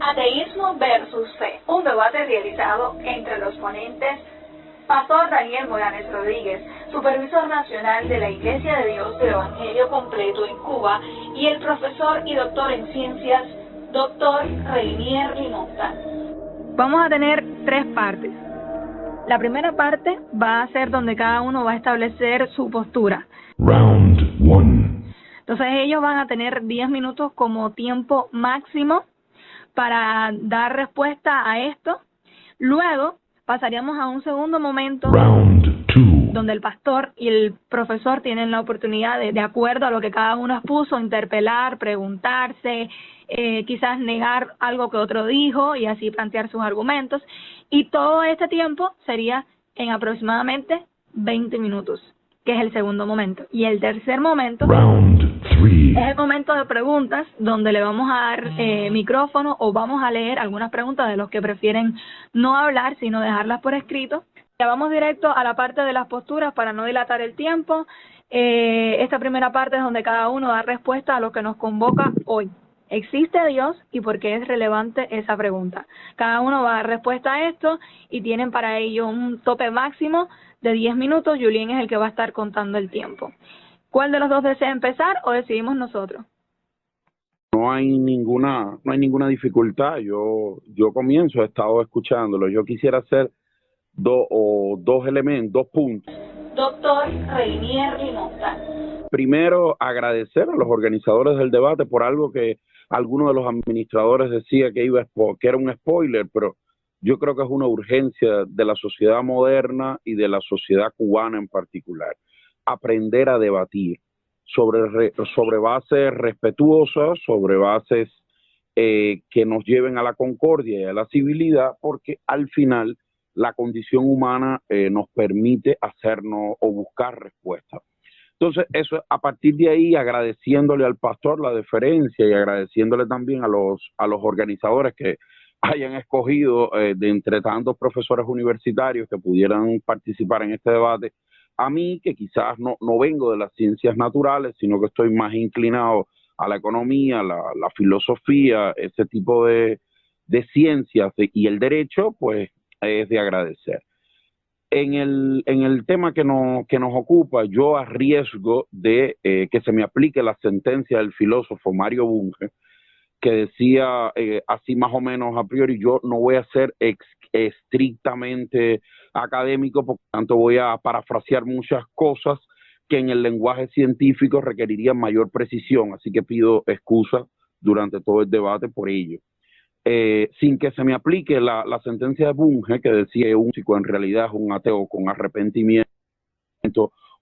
Ateísmo versus fe, un debate realizado entre los ponentes Pastor Daniel Moranes Rodríguez, Supervisor Nacional de la Iglesia de Dios del Evangelio Completo en Cuba, y el profesor y doctor en ciencias, Dr. Reinier Limonta. Vamos a tener tres partes. La primera parte va a ser donde cada uno va a establecer su postura. Round 1. Entonces ellos van a tener 10 minutos como tiempo máximo para dar respuesta a esto. Luego pasaríamos a un segundo momento Round 2. donde el pastor y el profesor tienen la oportunidad de acuerdo a lo que cada uno expuso, interpelar, preguntarse, quizás negar algo que otro dijo y así plantear sus argumentos. Y todo este tiempo sería en aproximadamente 20 minutos, que es el segundo momento. Y el tercer momento Round 3. es el momento de preguntas, donde le vamos a dar micrófono o vamos a leer algunas preguntas de los que prefieren no hablar, sino dejarlas por escrito. Ya vamos directo a la parte de las posturas para no dilatar el tiempo. Esta primera parte es donde cada uno da respuesta a lo que nos convoca hoy. ¿Existe Dios y por qué es relevante esa pregunta? Cada uno va a dar respuesta a esto y tienen para ello un tope máximo de 10 minutos. Julien es el que va a estar contando el tiempo. ¿Cuál de los dos desea empezar o decidimos nosotros? No hay ninguna dificultad. Yo comienzo, he estado escuchándolo. Yo quisiera hacer dos elementos, 2 puntos. Doctor Reinier Limonta. Primero, agradecer a los organizadores del debate por algo que alguno de los administradores decía que era un spoiler, pero yo creo que es una urgencia de la sociedad moderna y de la sociedad cubana en particular. Aprender a debatir sobre bases respetuosas, sobre bases que nos lleven a la concordia y a la civilidad, porque al final la condición humana nos permite hacernos o buscar respuestas. Entonces, eso, a partir de ahí, agradeciéndole al pastor la deferencia y agradeciéndole también a los organizadores que hayan escogido de entre tantos profesores universitarios que pudieran participar en este debate, a mí, que quizás no vengo de las ciencias naturales, sino que estoy más inclinado a la economía, la filosofía, ese tipo de ciencias y el derecho, pues es de agradecer. En el tema que nos ocupa, yo a riesgo de que se me aplique la sentencia del filósofo Mario Bunge, que decía así más o menos a priori, yo no voy a ser estrictamente académico, por tanto voy a parafrasear muchas cosas que en el lenguaje científico requerirían mayor precisión, así que pido excusa durante todo el debate por ello. Sin que se me aplique la sentencia de Bunge, que decía que un músico en realidad es un ateo con arrepentimiento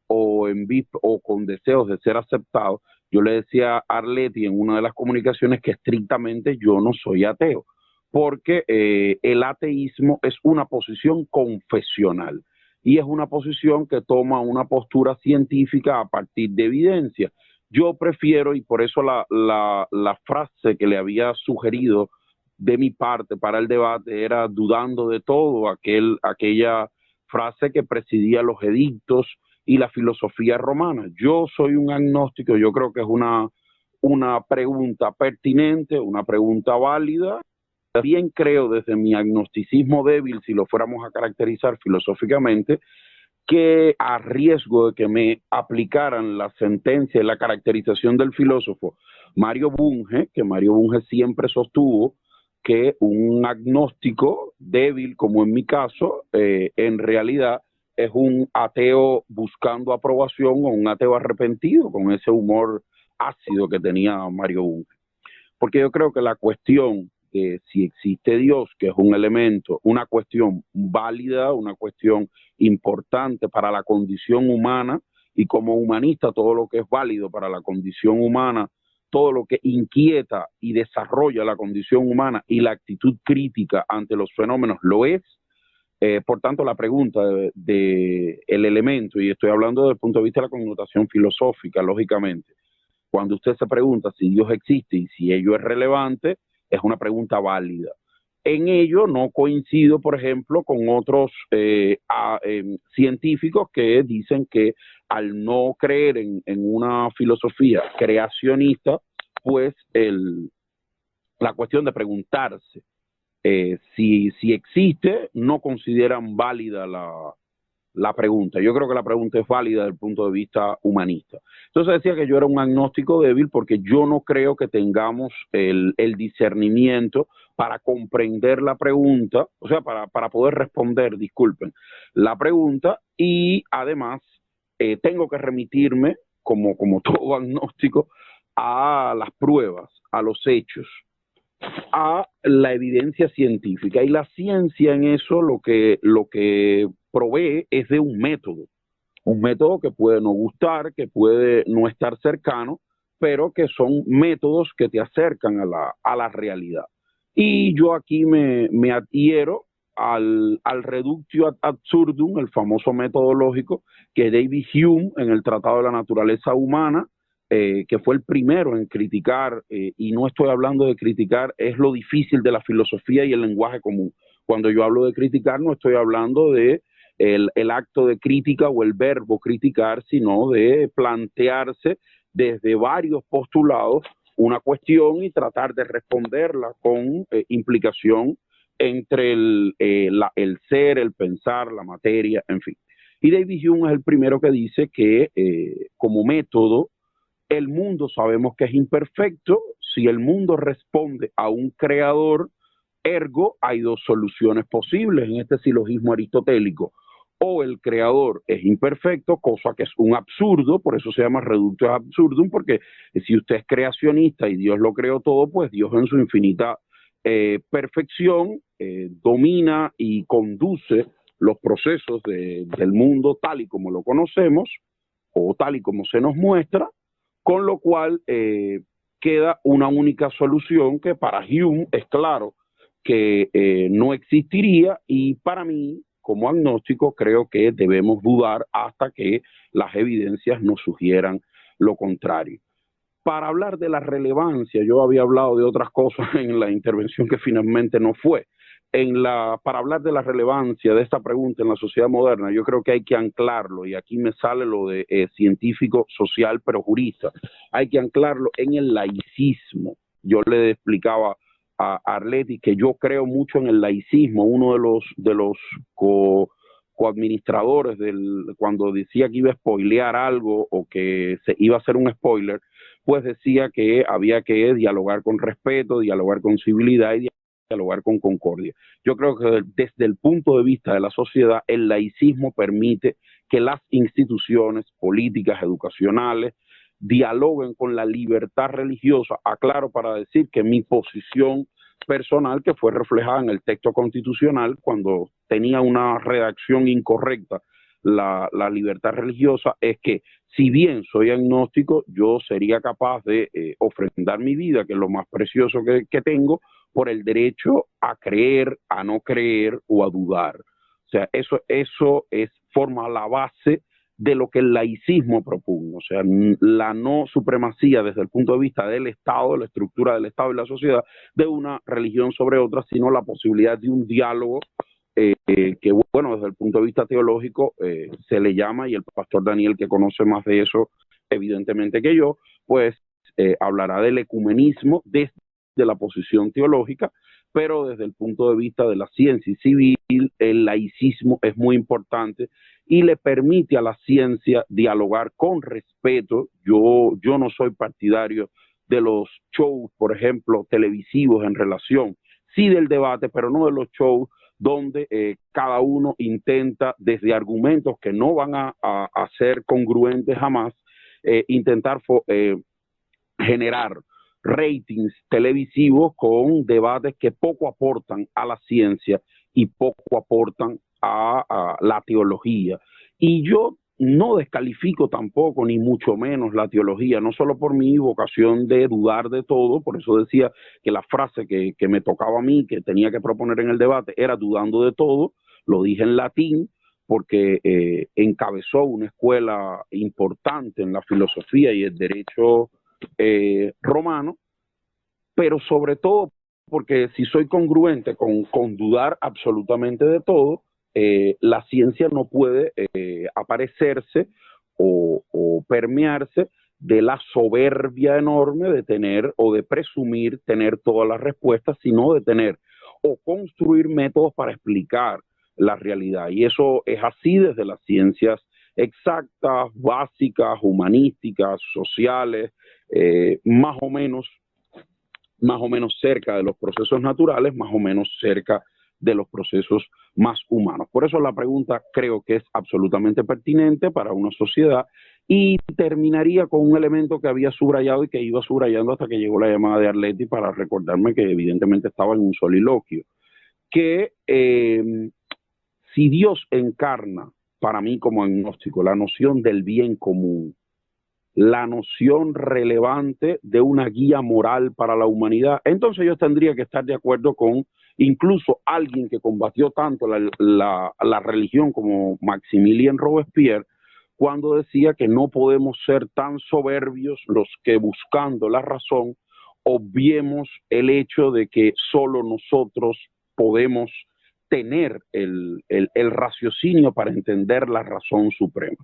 o con deseos de ser aceptado, yo le decía a Arletti en una de las comunicaciones que estrictamente yo no soy ateo, porque el ateísmo es una posición confesional y es una posición que toma una postura científica a partir de evidencia. Yo prefiero, y por eso la frase que le había sugerido de mi parte para el debate era dudando de todo, aquella frase que presidía los edictos y la filosofía romana. Yo soy un agnóstico, yo creo que es una pregunta pertinente, una pregunta válida. También creo desde mi agnosticismo débil, si lo fuéramos a caracterizar filosóficamente, que a riesgo de que me aplicaran la sentencia y la caracterización del filósofo Mario Bunge, que Mario Bunge siempre sostuvo que un agnóstico débil, como en mi caso, en realidad es un ateo buscando aprobación o un ateo arrepentido, con ese humor ácido que tenía Mario Bunge. Porque yo creo que la cuestión de si existe Dios, que es un elemento, una cuestión válida, una cuestión importante para la condición humana, y como humanista todo lo que es válido para la condición humana, todo lo que inquieta y desarrolla la condición humana y la actitud crítica ante los fenómenos lo es. Por tanto, la pregunta de el elemento, y estoy hablando desde el punto de vista de la connotación filosófica, lógicamente, cuando usted se pregunta si Dios existe y si ello es relevante, es una pregunta válida. En ello no coincido, por ejemplo, con otros científicos que dicen que al no creer en una filosofía creacionista, pues la cuestión de preguntarse si existe, no consideran válida la pregunta. Yo creo que la pregunta es válida desde el punto de vista humanista. Entonces decía que yo era un agnóstico débil porque yo no creo que tengamos el discernimiento para comprender la pregunta, o sea, para poder responder, disculpen, la pregunta, y además tengo que remitirme, como todo agnóstico, a las pruebas, a los hechos, a la evidencia científica. Y la ciencia en eso lo que provee es de un método que puede no gustar, que puede no estar cercano, pero que son métodos que te acercan a la realidad. Y yo aquí me adhiero al reductio ad absurdum, el famoso metodológico que David Hume en el Tratado de la Naturaleza Humana, que fue el primero en criticar, y no estoy hablando de criticar, es lo difícil de la filosofía y el lenguaje común. Cuando yo hablo de criticar, no estoy hablando de el acto de crítica o el verbo criticar, sino de plantearse desde varios postulados una cuestión y tratar de responderla con implicación entre el ser, el pensar, la materia, en fin. Y David Hume es el primero que dice que como método, el mundo sabemos que es imperfecto. Si el mundo responde a un creador, ergo hay dos soluciones posibles en este silogismo aristotélico. O el creador es imperfecto, cosa que es un absurdo, por eso se llama reductio ad absurdum, porque si usted es creacionista y Dios lo creó todo, pues Dios en su infinita perfección domina y conduce los procesos del mundo tal y como lo conocemos o tal y como se nos muestra, con lo cual queda una única solución que para Hume es claro que no existiría, y para mí, como agnóstico, creo que debemos dudar hasta que las evidencias nos sugieran lo contrario. Para hablar de la relevancia, yo había hablado de otras cosas en la intervención que finalmente no fue. Para hablar de la relevancia de esta pregunta en la sociedad moderna, yo creo que hay que anclarlo, y aquí me sale lo de científico social pero jurista, hay que anclarlo en el laicismo. Yo le explicaba a Arleti que yo creo mucho en el laicismo. Uno de los coadministradores cuando decía que iba a spoilear algo o que se iba a hacer un spoiler, pues decía que había que dialogar con respeto, dialogar con civilidad y dialogar con concordia. Yo creo que desde el punto de vista de la sociedad, el laicismo permite que las instituciones políticas, educacionales, dialoguen con la libertad religiosa. Aclaro para decir que mi posición personal, que fue reflejada en el texto constitucional cuando tenía una redacción incorrecta, la libertad religiosa, es que si bien soy agnóstico, yo sería capaz de ofrendar mi vida, que es lo más precioso que tengo, por el derecho a creer, a no creer o a dudar. O sea, eso forma la base de lo que el laicismo propugna. O sea, la no supremacía desde el punto de vista del Estado, de la estructura del Estado y la sociedad, de una religión sobre otra, sino la posibilidad de un diálogo que, bueno, desde el punto de vista teológico se le llama, y el pastor Daniel, que conoce más de eso evidentemente que yo, pues hablará del ecumenismo desde la posición teológica, pero desde el punto de vista de la ciencia civil, el laicismo es muy importante y le permite a la ciencia dialogar con respeto. Yo no soy partidario de los shows, por ejemplo, televisivos en relación, sí del debate, pero no de los shows donde cada uno intenta, desde argumentos que no van a ser congruentes jamás, intentar generar ratings televisivos con debates que poco aportan a la ciencia y poco aportan a la teología. Y yo no descalifico tampoco, ni mucho menos, la teología, no solo por mi vocación de dudar de todo. Por eso decía que la frase que me tocaba a mí, que tenía que proponer en el debate, era dudando de todo. Lo dije en latín porque encabezó una escuela importante en la filosofía y el derecho romano, pero sobre todo porque si soy congruente con dudar absolutamente de todo, la ciencia no puede aparecerse o permearse de la soberbia enorme de tener o de presumir tener todas las respuestas, sino de tener o construir métodos para explicar la realidad. Y eso es así desde las ciencias exactas, básicas, humanísticas, sociales, más o menos cerca de los procesos naturales, más o menos cerca de los procesos más humanos. Por eso la pregunta creo que es absolutamente pertinente para una sociedad, y terminaría con un elemento que había subrayado y que iba subrayando hasta que llegó la llamada de Arleti para recordarme que evidentemente estaba en un soliloquio, que si Dios encarna para mí como agnóstico la noción del bien común, la noción relevante de una guía moral para la humanidad, entonces yo tendría que estar de acuerdo con incluso alguien que combatió tanto la religión como Maximilien Robespierre, cuando decía que no podemos ser tan soberbios los que, buscando la razón, obviemos el hecho de que solo nosotros podemos tener el raciocinio para entender la razón suprema.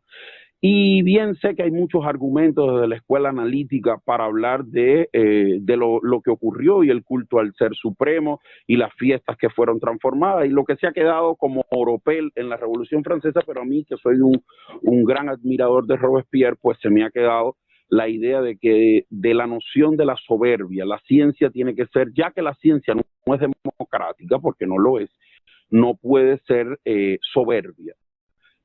Y bien sé que hay muchos argumentos desde la escuela analítica para hablar de lo que ocurrió y el culto al ser supremo y las fiestas que fueron transformadas y lo que se ha quedado como oropel en la Revolución Francesa, pero a mí, que soy un gran admirador de Robespierre, pues se me ha quedado la idea de que de la noción de la soberbia, la ciencia tiene que ser, ya que la ciencia no es democrática, porque no lo es, no puede ser soberbia.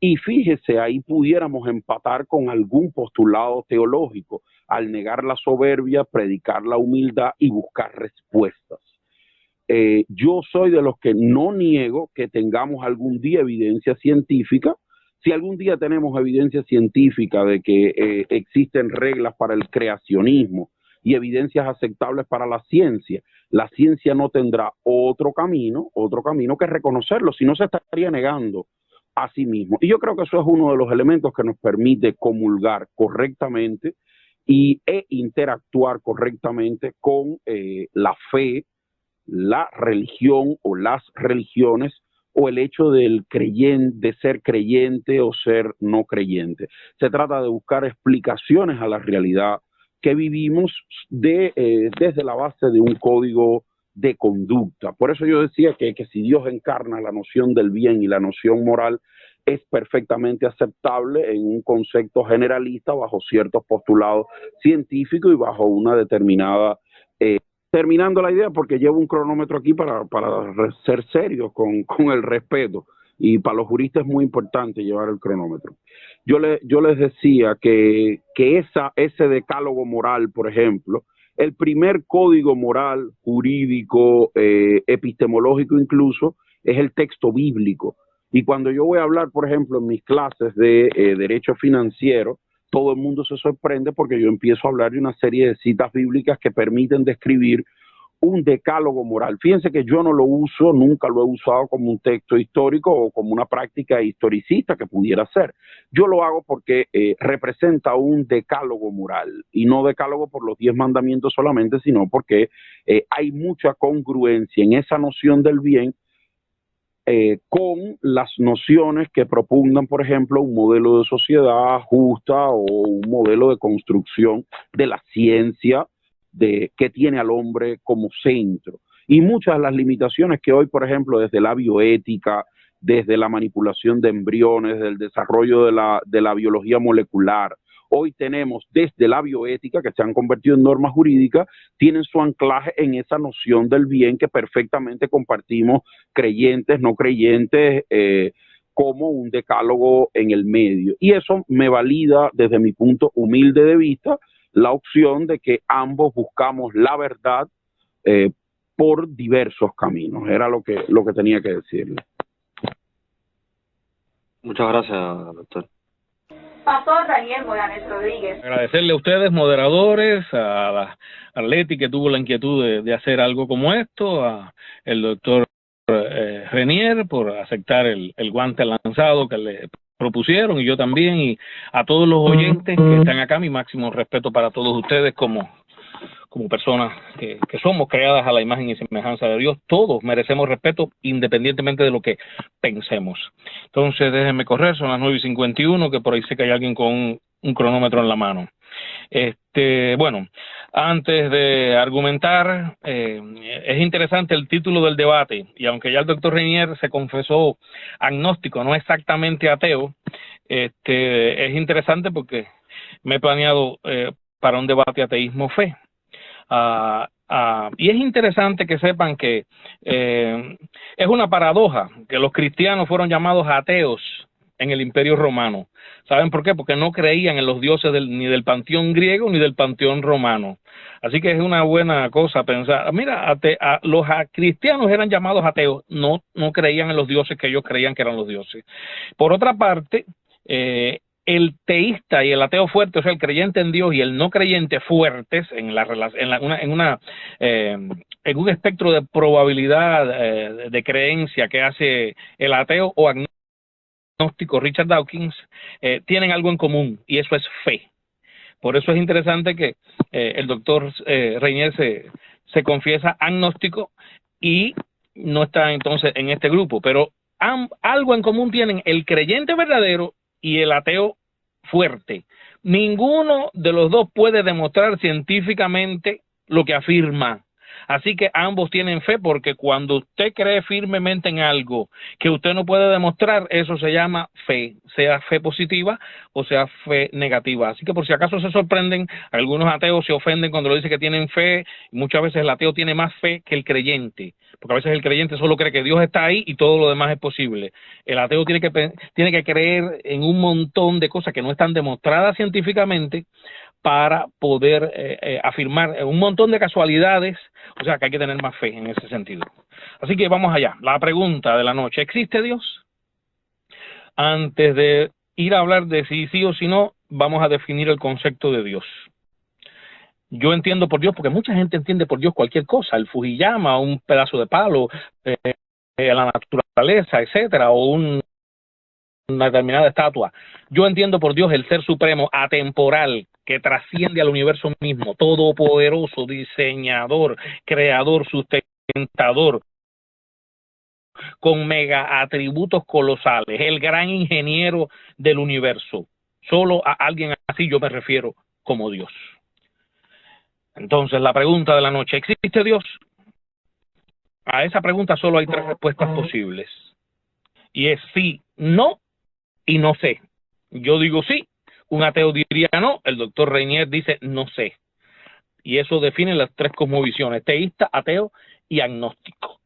Y fíjese, ahí pudiéramos empatar con algún postulado teológico, al negar la soberbia, predicar la humildad y buscar respuestas. Yo soy de los que no niego que tengamos algún día evidencia científica. Si algún día tenemos evidencia científica de que existen reglas para el creacionismo y evidencias aceptables para la ciencia no tendrá otro camino que reconocerlo, si no se estaría negando a sí mismo. Y yo creo que eso es uno de los elementos que nos permite comulgar correctamente e interactuar correctamente con la fe, la religión o las religiones, o el hecho del de ser creyente o ser no creyente. Se trata de buscar explicaciones a la realidad que vivimos desde la base de un código de conducta. Por eso yo decía que si Dios encarna la noción del bien y la noción moral, es perfectamente aceptable en un concepto generalista bajo ciertos postulados científicos y bajo una determinada... terminando la idea, porque llevo un cronómetro aquí para ser serio con el respeto, y para los juristas es muy importante llevar el cronómetro. Yo les decía que ese decálogo moral, por ejemplo, el primer código moral, jurídico, epistemológico incluso, es el texto bíblico. Y cuando yo voy a hablar, por ejemplo, en mis clases de derecho financiero, todo el mundo se sorprende porque yo empiezo a hablar de una serie de citas bíblicas que permiten describir un decálogo moral. Fíjense que yo no lo uso, nunca lo he usado como un texto histórico o como una práctica historicista que pudiera ser. Yo lo hago porque representa un decálogo moral, y no decálogo por los 10 mandamientos solamente, sino porque hay mucha congruencia en esa noción del bien con las nociones que propugnan, por ejemplo, un modelo de sociedad justa o un modelo de construcción de la ciencia que tiene al hombre como centro. Y muchas de las limitaciones que hoy, por ejemplo, desde la bioética, desde la manipulación de embriones, del desarrollo de la biología molecular, hoy tenemos desde la bioética, que se han convertido en normas jurídicas, tienen su anclaje en esa noción del bien que perfectamente compartimos creyentes, no creyentes, como un decálogo en el medio. Y eso me valida desde mi punto humilde de vista la opción de que ambos buscamos la verdad por diversos caminos. Era lo que tenía que decirle. Muchas gracias, doctor. Pastor Daniel Morales Rodríguez. Agradecerle a ustedes, moderadores, a Arleti, que tuvo la inquietud de hacer algo como esto, a el doctor Renier por aceptar el guante lanzado que le propusieron, y yo también, y a todos los oyentes que están acá. Mi máximo respeto para todos ustedes como personas que somos creadas a la imagen y semejanza de Dios. Todos merecemos respeto independientemente de lo que pensemos. Entonces déjenme correr, son las 9:51, que por ahí sé que hay alguien con un cronómetro en la mano. Bueno, antes de argumentar, es interesante el título del debate, y aunque ya el doctor Reinier se confesó agnóstico, no exactamente ateo, es interesante porque me he planeado para un debate ateísmo-fe. Y es interesante que sepan que es una paradoja que los cristianos fueron llamados ateos en el Imperio Romano. ¿Saben por qué? Porque no creían en los dioses ni del panteón griego ni del panteón romano. Así que es una buena cosa pensar, mira, los cristianos eran llamados ateos, no creían en los dioses que ellos creían que eran los dioses. Por otra parte, el teísta y el ateo fuerte, o sea, el creyente en Dios y el no creyente fuertes en un espectro de probabilidad de creencia que hace el ateo o agnóstico Richard Dawkins, tienen algo en común, y eso es fe. Por eso es interesante que el doctor Reinier se confiesa agnóstico y no está entonces en este grupo, pero algo en común tienen el creyente verdadero y el ateo fuerte. Ninguno de los dos puede demostrar científicamente lo que afirma. Así que ambos tienen fe, porque cuando usted cree firmemente en algo que usted no puede demostrar, eso se llama fe, sea fe positiva o sea fe negativa. Así que por si acaso se sorprenden, algunos ateos se ofenden cuando lo dicen que tienen fe, y muchas veces el ateo tiene más fe que el creyente, porque a veces el creyente solo cree que Dios está ahí y todo lo demás es posible. El ateo tiene que creer en un montón de cosas que no están demostradas científicamente para poder afirmar un montón de casualidades, o sea que hay que tener más fe en ese sentido. Así que vamos allá, la pregunta de la noche: ¿existe Dios? Antes de ir a hablar de si sí o si no, vamos a definir el concepto de Dios. Yo entiendo por Dios, porque mucha gente entiende por Dios cualquier cosa, el Fujiyama, un pedazo de palo, la naturaleza, etcétera, o una determinada estatua. Yo entiendo por Dios el ser supremo, atemporal, que trasciende al universo mismo, todopoderoso, diseñador, creador, sustentador, con mega atributos colosales, el gran ingeniero del universo. Solo a alguien así yo me refiero como Dios. Entonces, la pregunta de la noche: ¿existe Dios? A esa pregunta solo hay tres respuestas posibles, y es sí, no y no sé. Yo digo sí, un ateo diría no, el doctor Reinier dice no sé. Y eso define las tres cosmovisiones: teísta, ateo y agnóstico.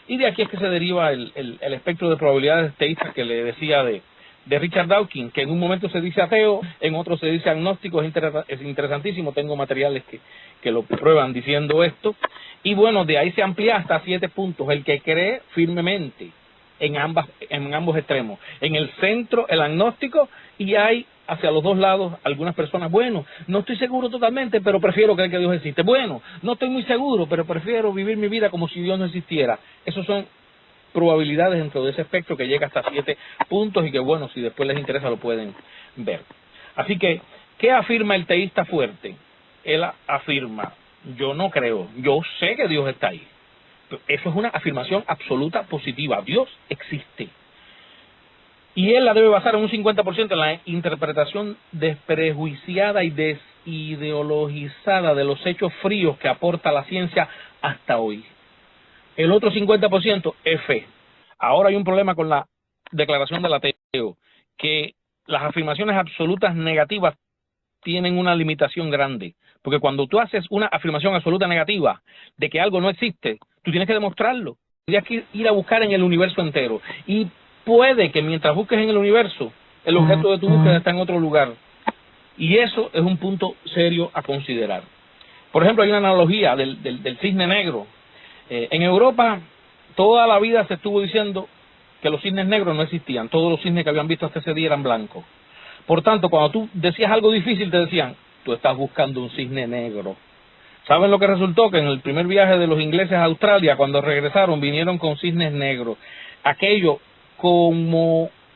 Y de aquí es que se deriva el espectro de probabilidades teístas que le decía de Richard Dawkins, que en un momento se dice ateo, en otro se dice agnóstico. Es interesantísimo, tengo materiales que lo prueban diciendo esto. Y bueno, de ahí se amplía hasta 7 puntos. El que cree firmemente en ambos extremos. En el centro, el agnóstico, y hay hacia los dos lados algunas personas: bueno, no estoy seguro totalmente, pero prefiero creer que Dios existe. Bueno, no estoy muy seguro, pero prefiero vivir mi vida como si Dios no existiera. Esos son probabilidades dentro de ese espectro que llega hasta 7 puntos, y que bueno, si después les interesa lo pueden ver. Así que, ¿qué afirma el teísta fuerte? Él afirma: yo no creo, yo sé que Dios está ahí. Eso es una afirmación absoluta positiva. Dios existe. Y él la debe basar en un 50% en la interpretación desprejuiciada y desideologizada de los hechos fríos que aporta la ciencia hasta hoy. El otro 50% es fe. Ahora hay un problema con la declaración del ateo, que las afirmaciones absolutas negativas tienen una limitación grande, porque cuando tú haces una afirmación absoluta negativa de que algo no existe, tú tienes que demostrarlo, tienes que ir a buscar en el universo entero, y puede que mientras busques en el universo, el objeto de tu búsqueda está en otro lugar, y eso es un punto serio a considerar. Por ejemplo, hay una analogía del cisne negro. En Europa toda la vida se estuvo diciendo que los cisnes negros no existían, todos los cisnes que habían visto hasta ese día eran blancos. Por tanto, cuando tú decías algo difícil, te decían: tú estás buscando un cisne negro. ¿Saben lo que resultó? Que en el primer viaje de los ingleses a Australia, cuando regresaron, vinieron con cisnes negros. Aquello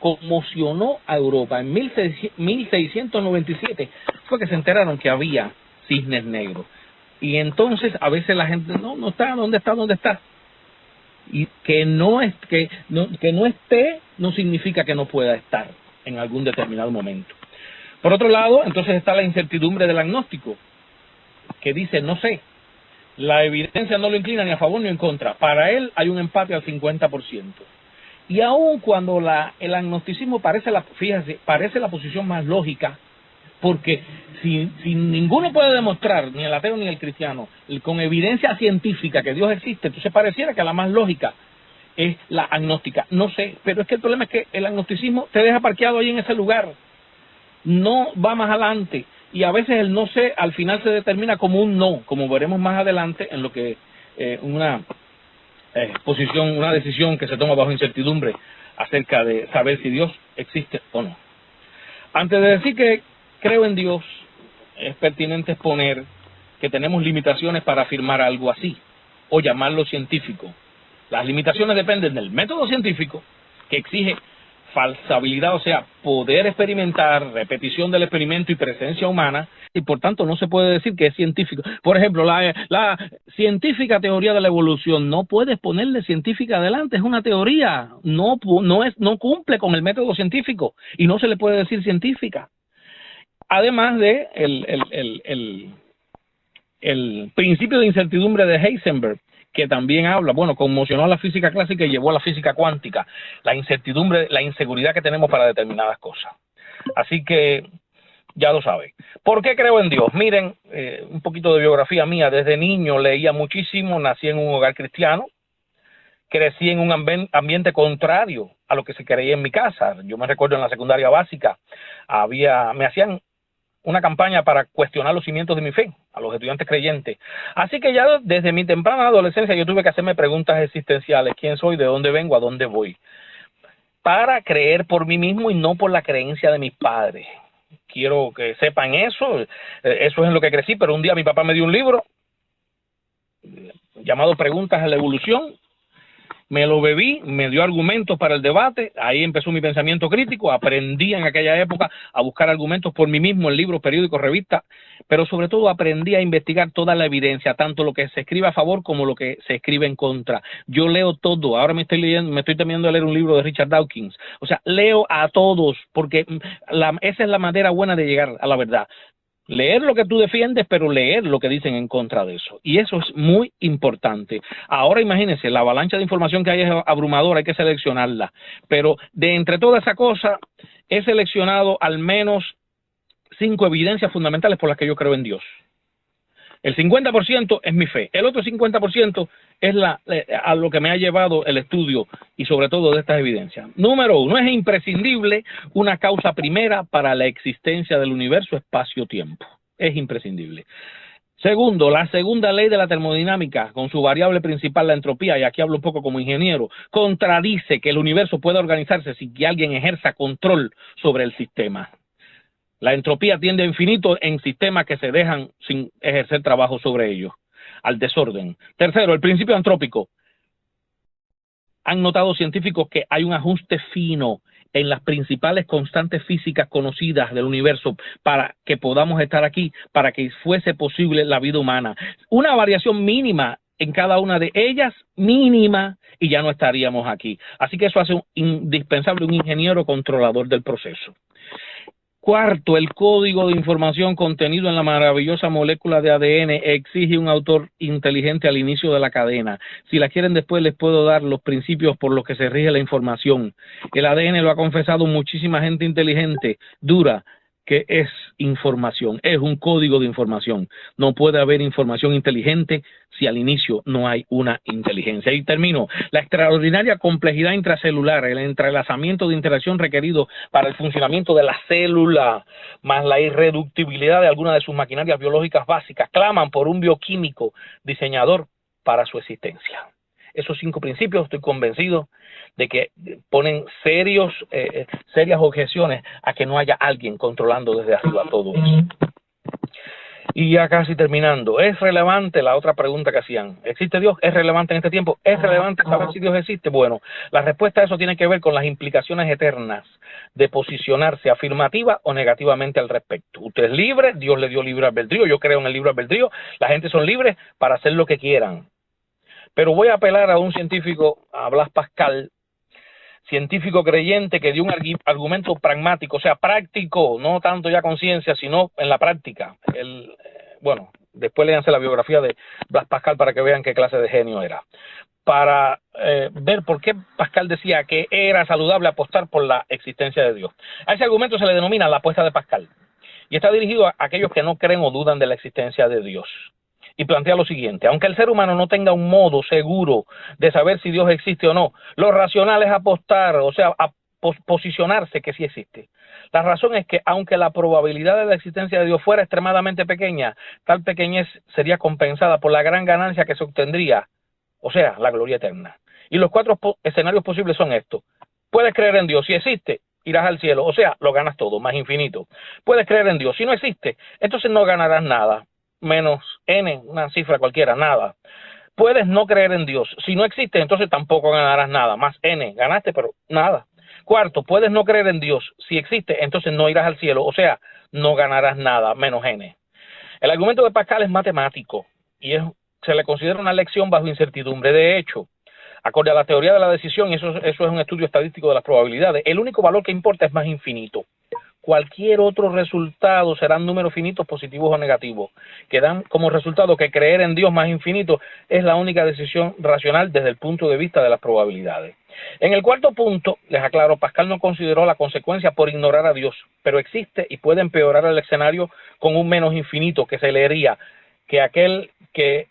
conmocionó a Europa. En 1697 fue que se enteraron que había cisnes negros. Y entonces a veces la gente: no está, ¿dónde está? ¿Dónde está? Y que no esté no significa que no pueda estar en algún determinado momento. Por otro lado, entonces está la incertidumbre del agnóstico, que dice, no sé, la evidencia no lo inclina ni a favor ni en contra. Para él hay un empate al 50%. Y aun cuando el agnosticismo parece la posición más lógica, porque si ninguno puede demostrar, ni el ateo ni el cristiano, con evidencia científica que Dios existe, entonces pareciera que la más lógica es la agnóstica. No sé, pero es que el problema es que el agnosticismo te deja parqueado ahí en ese lugar, no va más adelante, y a veces el no sé al final se determina como un no, como veremos más adelante en lo que una decisión que se toma bajo incertidumbre acerca de saber si Dios existe o no. Antes de decir que creo en Dios, es pertinente exponer que tenemos limitaciones para afirmar algo así, o llamarlo científico. Las limitaciones dependen del método científico, que exige falsabilidad, o sea, poder experimentar, repetición del experimento y presencia humana, y por tanto no se puede decir que es científico. Por ejemplo, la científica teoría de la evolución, no puedes ponerle científica adelante, es una teoría, no cumple con el método científico, y no se le puede decir científica. Además de el principio de incertidumbre de Heisenberg, que también habla, conmocionó a la física clásica y llevó a la física cuántica, la incertidumbre, la inseguridad que tenemos para determinadas cosas. Así que ya lo saben. ¿Por qué creo en Dios? Miren, un poquito de biografía mía. Desde niño leía muchísimo, nací en un hogar cristiano, crecí en un ambiente contrario a lo que se creía en mi casa. Yo me recuerdo en la secundaria básica, me hacían una campaña para cuestionar los cimientos de mi fe a los estudiantes creyentes. Así que ya desde mi temprana adolescencia yo tuve que hacerme preguntas existenciales. ¿Quién soy? ¿De dónde vengo? ¿A dónde voy? Para creer por mí mismo y no por la creencia de mis padres. Quiero que sepan eso. Eso es en lo que crecí, pero un día mi papá me dio un libro llamado Preguntas a la Evolución. Me lo bebí, me dio argumentos para el debate, ahí empezó mi pensamiento crítico, aprendí en aquella época a buscar argumentos por mí mismo en libros, periódicos, revistas, pero sobre todo aprendí a investigar toda la evidencia, tanto lo que se escribe a favor como lo que se escribe en contra. Yo leo todo, ahora me estoy terminando de leer un libro de Richard Dawkins, o sea, leo a todos, porque esa es la manera buena de llegar a la verdad. Leer lo que tú defiendes, pero leer lo que dicen en contra de eso. Y eso es muy importante. Ahora imagínense, la avalancha de información que hay es abrumadora, hay que seleccionarla. Pero de entre toda esa cosa, he seleccionado al menos 5 evidencias fundamentales por las que yo creo en Dios. El 50% es mi fe. El otro 50% es a lo que me ha llevado el estudio y sobre todo de estas evidencias. Número 1, es imprescindible una causa primera para la existencia del universo, espacio-tiempo. Es imprescindible. Segundo, la segunda ley de la termodinámica, con su variable principal, la entropía, y aquí hablo un poco como ingeniero, contradice que el universo pueda organizarse sin que alguien ejerza control sobre el sistema. La entropía tiende a infinito en sistemas que se dejan sin ejercer trabajo sobre ellos, al desorden. Tercero, el principio antrópico. Han notado científicos que hay un ajuste fino en las principales constantes físicas conocidas del universo para que podamos estar aquí, para que fuese posible la vida humana. Una variación mínima en cada una de ellas, mínima, y ya no estaríamos aquí. Así que eso hace indispensable un ingeniero controlador del proceso. Cuarto, el código de información contenido en la maravillosa molécula de ADN exige un autor inteligente al inicio de la cadena. Si la quieren después les puedo dar los principios por los que se rige la información. El ADN lo ha confesado muchísima gente inteligente, dura, que es información, es un código de información. No puede haber información inteligente si al inicio no hay una inteligencia. Y termino. La extraordinaria complejidad intracelular, el entrelazamiento de interacción requerido para el funcionamiento de la célula, más la irreductibilidad de algunas de sus maquinarias biológicas básicas, claman por un bioquímico diseñador para su existencia. Esos 5 principios, estoy convencido de que ponen serias objeciones a que no haya alguien controlando desde arriba todo eso. Y ya casi terminando, ¿es relevante la otra pregunta que hacían? ¿Existe Dios? ¿Es relevante en este tiempo? ¿Es relevante saber si Dios existe? Bueno, la respuesta a eso tiene que ver con las implicaciones eternas de posicionarse afirmativa o negativamente al respecto. Usted es libre, Dios le dio libre albedrío, yo creo en el libre albedrío, la gente son libres para hacer lo que quieran. Pero voy a apelar a un científico, a Blas Pascal, científico creyente que dio un argumento pragmático, o sea, práctico, no tanto ya con ciencia, sino en la práctica. Bueno, después léanse la biografía de Blas Pascal para que vean qué clase de genio era. Para ver por qué Pascal decía que era saludable apostar por la existencia de Dios. A ese argumento se le denomina la apuesta de Pascal y está dirigido a aquellos que no creen o dudan de la existencia de Dios. Y plantea lo siguiente: aunque el ser humano no tenga un modo seguro de saber si Dios existe o no, lo racional es apostar, o sea, posicionarse que sí existe. La razón es que aunque la probabilidad de la existencia de Dios fuera extremadamente pequeña, tal pequeñez sería compensada por la gran ganancia que se obtendría, o sea, la gloria eterna. Y los 4 escenarios posibles son estos. Puedes creer en Dios, si existe, irás al cielo, o sea, lo ganas todo, más infinito. Puedes creer en Dios, si no existe, entonces no ganarás nada, menos n, una cifra cualquiera, nada. Puedes no creer en Dios, si no existe, entonces tampoco ganarás nada, más n, ganaste, pero nada. Cuarto, puedes no creer en Dios, si existe, entonces no irás al cielo, o sea, no ganarás nada, menos n. El argumento de Pascal es matemático y se le considera una lección bajo incertidumbre. De hecho, acorde a la teoría de la decisión, y eso es un estudio estadístico de las probabilidades, el único valor que importa es más infinito. Cualquier otro resultado serán números finitos positivos o negativos, que dan como resultado que creer en Dios más infinito es la única decisión racional desde el punto de vista de las probabilidades. En el cuarto punto, les aclaro, Pascal no consideró la consecuencia por ignorar a Dios, pero existe y puede empeorar el escenario con un menos infinito que se leería que aquel que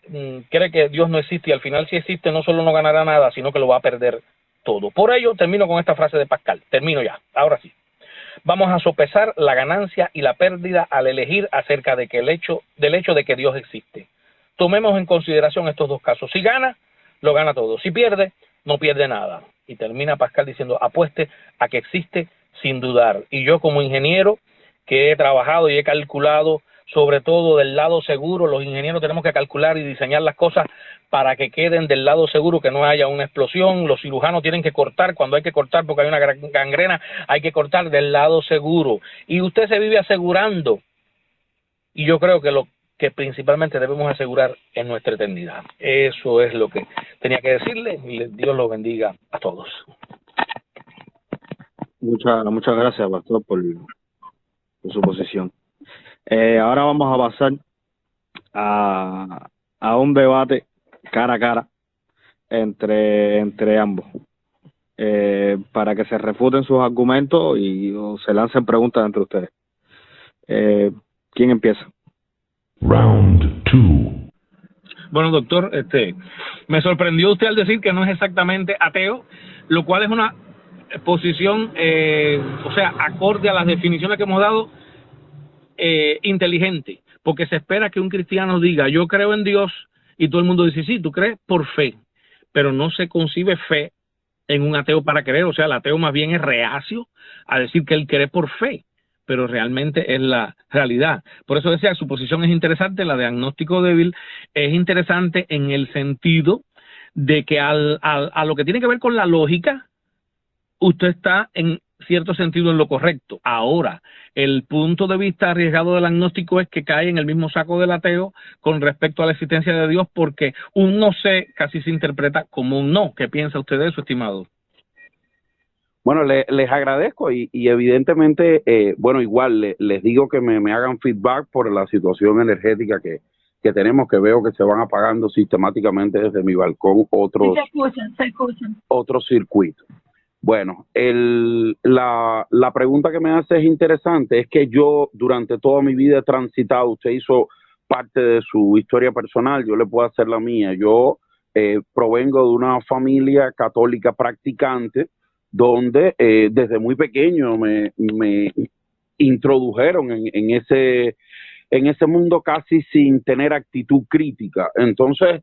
cree que Dios no existe y al final sí existe, no solo no ganará nada, sino que lo va a perder todo. Por ello, termino con esta frase de Pascal. Termino ya, ahora sí. Vamos a sopesar la ganancia y la pérdida al elegir acerca de que del hecho de que Dios existe. Tomemos en consideración estos dos casos. Si gana, lo gana todo. Si pierde, no pierde nada. Y termina Pascal diciendo, apueste a que existe sin dudar. Y yo como ingeniero que he trabajado y he calculado, sobre todo del lado seguro, los ingenieros tenemos que calcular y diseñar las cosas para que queden del lado seguro, que no haya una explosión. Los cirujanos tienen que cortar cuando hay que cortar porque hay una gangrena, hay que cortar del lado seguro. Y usted se vive asegurando. Y yo creo que lo que principalmente debemos asegurar es nuestra eternidad. Eso es lo que tenía que decirle y Dios los bendiga a todos. Muchas gracias, pastor, por su posición. Ahora vamos a pasar a un debate cara a cara entre ambos, para que se refuten sus argumentos y se lancen preguntas entre ustedes. ¿Quién empieza? Round 2. Bueno, doctor, me sorprendió usted al decir que no es exactamente ateo, lo cual es una posición, o sea, acorde a las definiciones que hemos dado, inteligente, porque se espera que un cristiano diga, yo creo en Dios, y todo el mundo dice, sí, tú crees por fe, pero no se concibe fe en un ateo para creer, o sea, el ateo más bien es reacio a decir que él cree por fe, pero realmente es la realidad. Por eso decía, su posición es interesante, la de agnóstico débil es interesante en el sentido de que a lo que tiene que ver con la lógica, usted está en cierto sentido en lo correcto. Ahora, el punto de vista arriesgado del agnóstico es que cae en el mismo saco del ateo con respecto a la existencia de Dios, porque un no sé casi se interpreta como un no. ¿Qué piensa usted de eso, estimado? Bueno, les agradezco y evidentemente, bueno, igual les digo que me hagan feedback por la situación energética que tenemos, que veo que se van apagando sistemáticamente desde mi balcón otros, se escuchan. Otros circuitos. Bueno, la pregunta que me hace es interesante, es que yo durante toda mi vida he transitado, usted hizo parte de su historia personal, yo le puedo hacer la mía. Yo provengo de una familia católica practicante, donde desde muy pequeño me introdujeron en ese mundo casi sin tener actitud crítica. Entonces,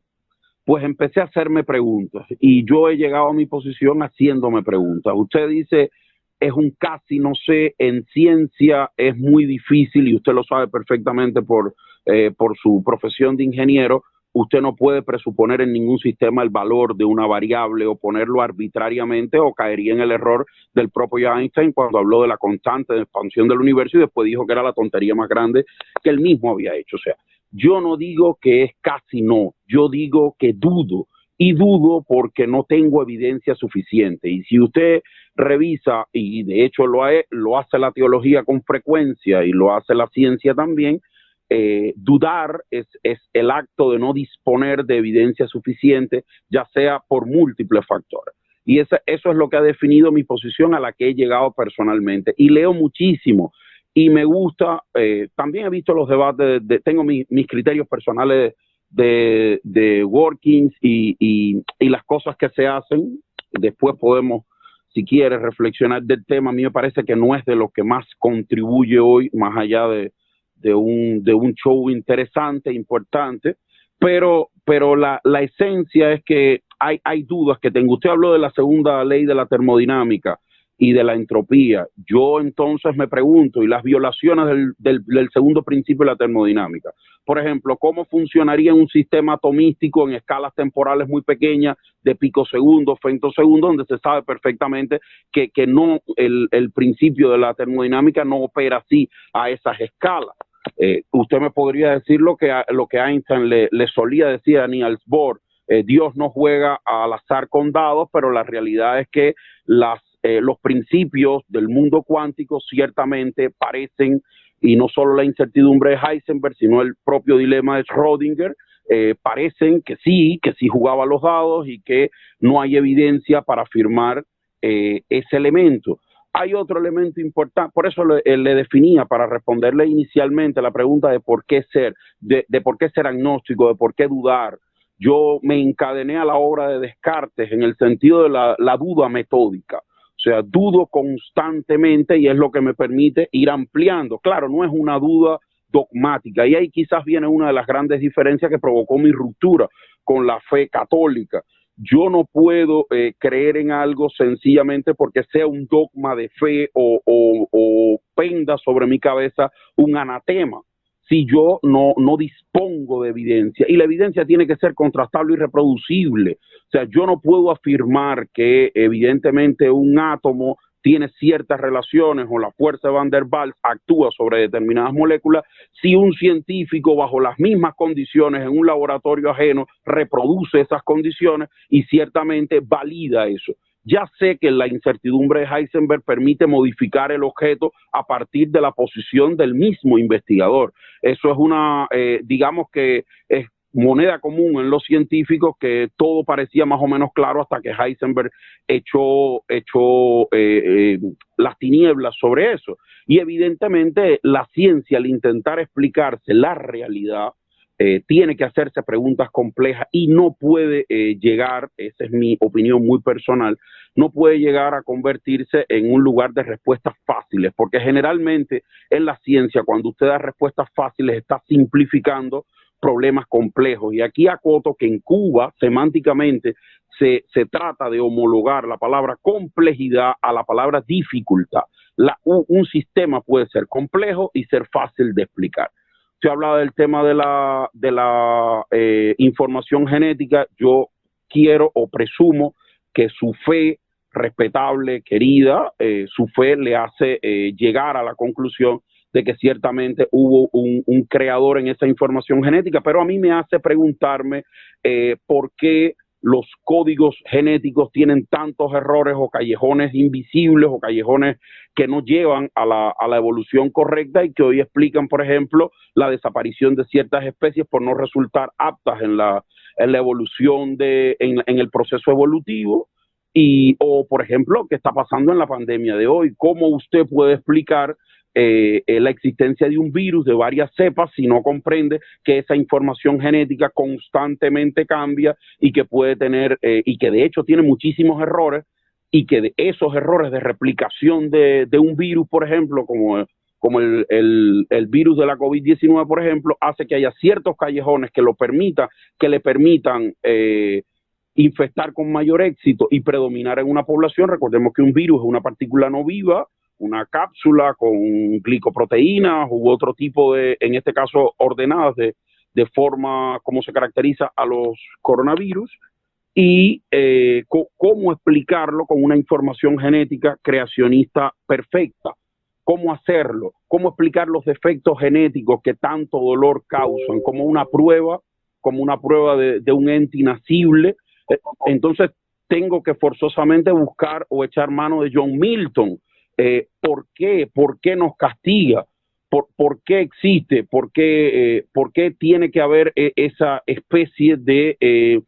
pues empecé a hacerme preguntas y yo he llegado a mi posición haciéndome preguntas. Usted dice, es un casi no sé, en ciencia es muy difícil y usted lo sabe perfectamente por su profesión de ingeniero. Usted no puede presuponer en ningún sistema el valor de una variable o ponerlo arbitrariamente, o caería en el error del propio Einstein cuando habló de la constante de expansión del universo y después dijo que era la tontería más grande que él mismo había hecho. O sea, yo no digo que es casi no, yo digo que dudo y dudo porque no tengo evidencia suficiente. Y si usted revisa, y de hecho lo hace la teología con frecuencia y lo hace la ciencia también, dudar es el acto de no disponer de evidencia suficiente, ya sea por múltiples factores. Y eso es lo que ha definido mi posición a la que he llegado personalmente. Y leo muchísimo y me gusta, también he visto los debates, tengo mis criterios personales de workings y las cosas que se hacen. Después podemos, si quieres, reflexionar del tema. A mí me parece que no es de lo que más contribuye hoy, más allá de un show interesante, importante, pero la esencia es que hay dudas que tengo. Usted habló de la segunda ley de la termodinámica y de la entropía. Yo entonces me pregunto, y las violaciones del segundo principio de la termodinámica. Por ejemplo, ¿cómo funcionaría un sistema atomístico en escalas temporales muy pequeñas, de picosegundos, femtosegundos, donde se sabe perfectamente que no el principio de la termodinámica no opera así a esas escalas? Usted me podría decir lo que Einstein le solía decir a Niels Bohr: Dios no juega al azar con dados, pero la realidad es que los principios del mundo cuántico ciertamente parecen, y no solo la incertidumbre de Heisenberg, sino el propio dilema de Schrödinger, parecen que sí jugaba los dados y que no hay evidencia para afirmar ese elemento. Hay otro elemento importante, por eso le definía, para responderle inicialmente la pregunta de por qué ser agnóstico, de por qué dudar. Yo me encadené a la obra de Descartes en el sentido de la duda metódica. O sea, dudo constantemente y es lo que me permite ir ampliando. Claro, no es una duda dogmática, y ahí quizás viene una de las grandes diferencias que provocó mi ruptura con la fe católica. Yo no puedo creer en algo sencillamente porque sea un dogma de fe o penda sobre mi cabeza un anatema, si yo no dispongo de evidencia. Y la evidencia tiene que ser contrastable y reproducible. O sea, yo no puedo afirmar que evidentemente un átomo tiene ciertas relaciones o la fuerza de Van der Waals actúa sobre determinadas moléculas si un científico bajo las mismas condiciones en un laboratorio ajeno reproduce esas condiciones y ciertamente valida eso. Ya sé que la incertidumbre de Heisenberg permite modificar el objeto a partir de la posición del mismo investigador. Eso es digamos que es moneda común en los científicos, que todo parecía más o menos claro hasta que Heisenberg echó las tinieblas sobre eso. Y evidentemente la ciencia, al intentar explicarse la realidad, tiene que hacerse preguntas complejas y no puede llegar, esa es mi opinión muy personal, no puede llegar a convertirse en un lugar de respuestas fáciles, porque generalmente en la ciencia, cuando usted da respuestas fáciles, está simplificando problemas complejos. Y aquí acoto que en Cuba, semánticamente, se trata de homologar la palabra complejidad a la palabra dificultad. Un sistema puede ser complejo y ser fácil de explicar. Se hablaba del tema de la información genética. Yo quiero o presumo que su fe, respetable, querida, su fe le hace llegar a la conclusión de que ciertamente hubo un creador en esa información genética, pero a mí me hace preguntarme por qué los códigos genéticos tienen tantos errores o callejones invisibles o callejones que no llevan a la evolución correcta y que hoy explican, por ejemplo, la desaparición de ciertas especies por no resultar aptas en la evolución, en el proceso evolutivo. O, por ejemplo, qué está pasando en la pandemia de hoy. ¿Cómo usted puede explicar la existencia de un virus de varias cepas si no comprende que esa información genética constantemente cambia y que puede tener, y que de hecho tiene muchísimos errores, y que de esos errores de replicación de un virus, por ejemplo, como el virus de la COVID-19, por ejemplo, hace que haya ciertos callejones que le permitan infectar con mayor éxito y predominar en una población? Recordemos que un virus es una partícula no viva, una cápsula con glicoproteínas u otro tipo en este caso, ordenadas de forma como se caracteriza a los coronavirus, y cómo explicarlo con una información genética creacionista perfecta. ¿Cómo hacerlo? ¿Cómo explicar los defectos genéticos que tanto dolor causan como una prueba de un ente inacible Entonces tengo que forzosamente buscar o echar mano de John Milton. ¿Por qué? ¿Por qué nos castiga? ¿Por qué existe? ¿Por qué tiene que haber esa especie de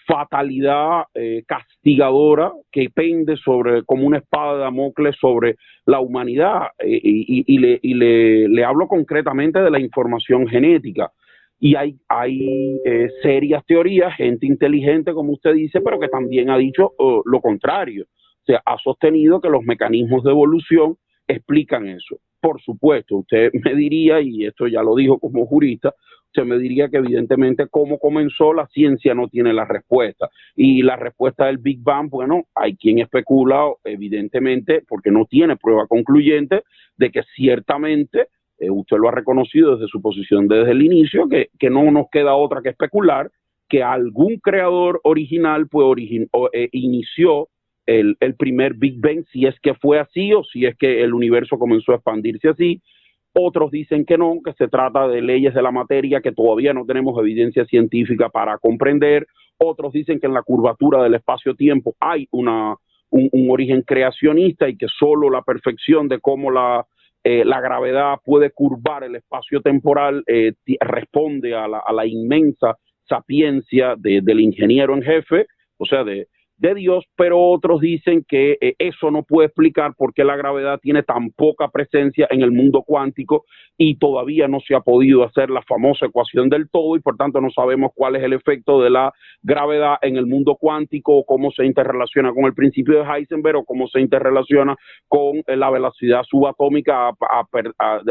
fatalidad castigadora que pende sobre, como una espada de Damocles sobre la humanidad? Y le hablo concretamente de la información genética. Y hay serias teorías, gente inteligente, como usted dice, pero que también ha dicho lo contrario. O sea, ha sostenido que los mecanismos de evolución explican eso. Por supuesto, usted me diría, y esto ya lo dijo como jurista, usted me diría que evidentemente cómo comenzó la ciencia no tiene la respuesta. Y la respuesta del Big Bang, bueno, hay quien especula, evidentemente, porque no tiene prueba concluyente de que ciertamente, usted lo ha reconocido desde su posición desde el inicio, que no nos queda otra que especular que algún creador original inició el primer Big Bang, si es que fue así o si es que el universo comenzó a expandirse así. Otros dicen que no, que se trata de leyes de la materia que todavía no tenemos evidencia científica para comprender. Otros dicen que en la curvatura del espacio-tiempo hay un origen creacionista y que solo la perfección de cómo la gravedad puede curvar el espacio temporal responde a la inmensa sapiencia del ingeniero en jefe, o sea, de Dios. Pero otros dicen que eso no puede explicar por qué la gravedad tiene tan poca presencia en el mundo cuántico y todavía no se ha podido hacer la famosa ecuación del todo, y por tanto no sabemos cuál es el efecto de la gravedad en el mundo cuántico, o cómo se interrelaciona con el principio de Heisenberg, o cómo se interrelaciona con la velocidad subatómica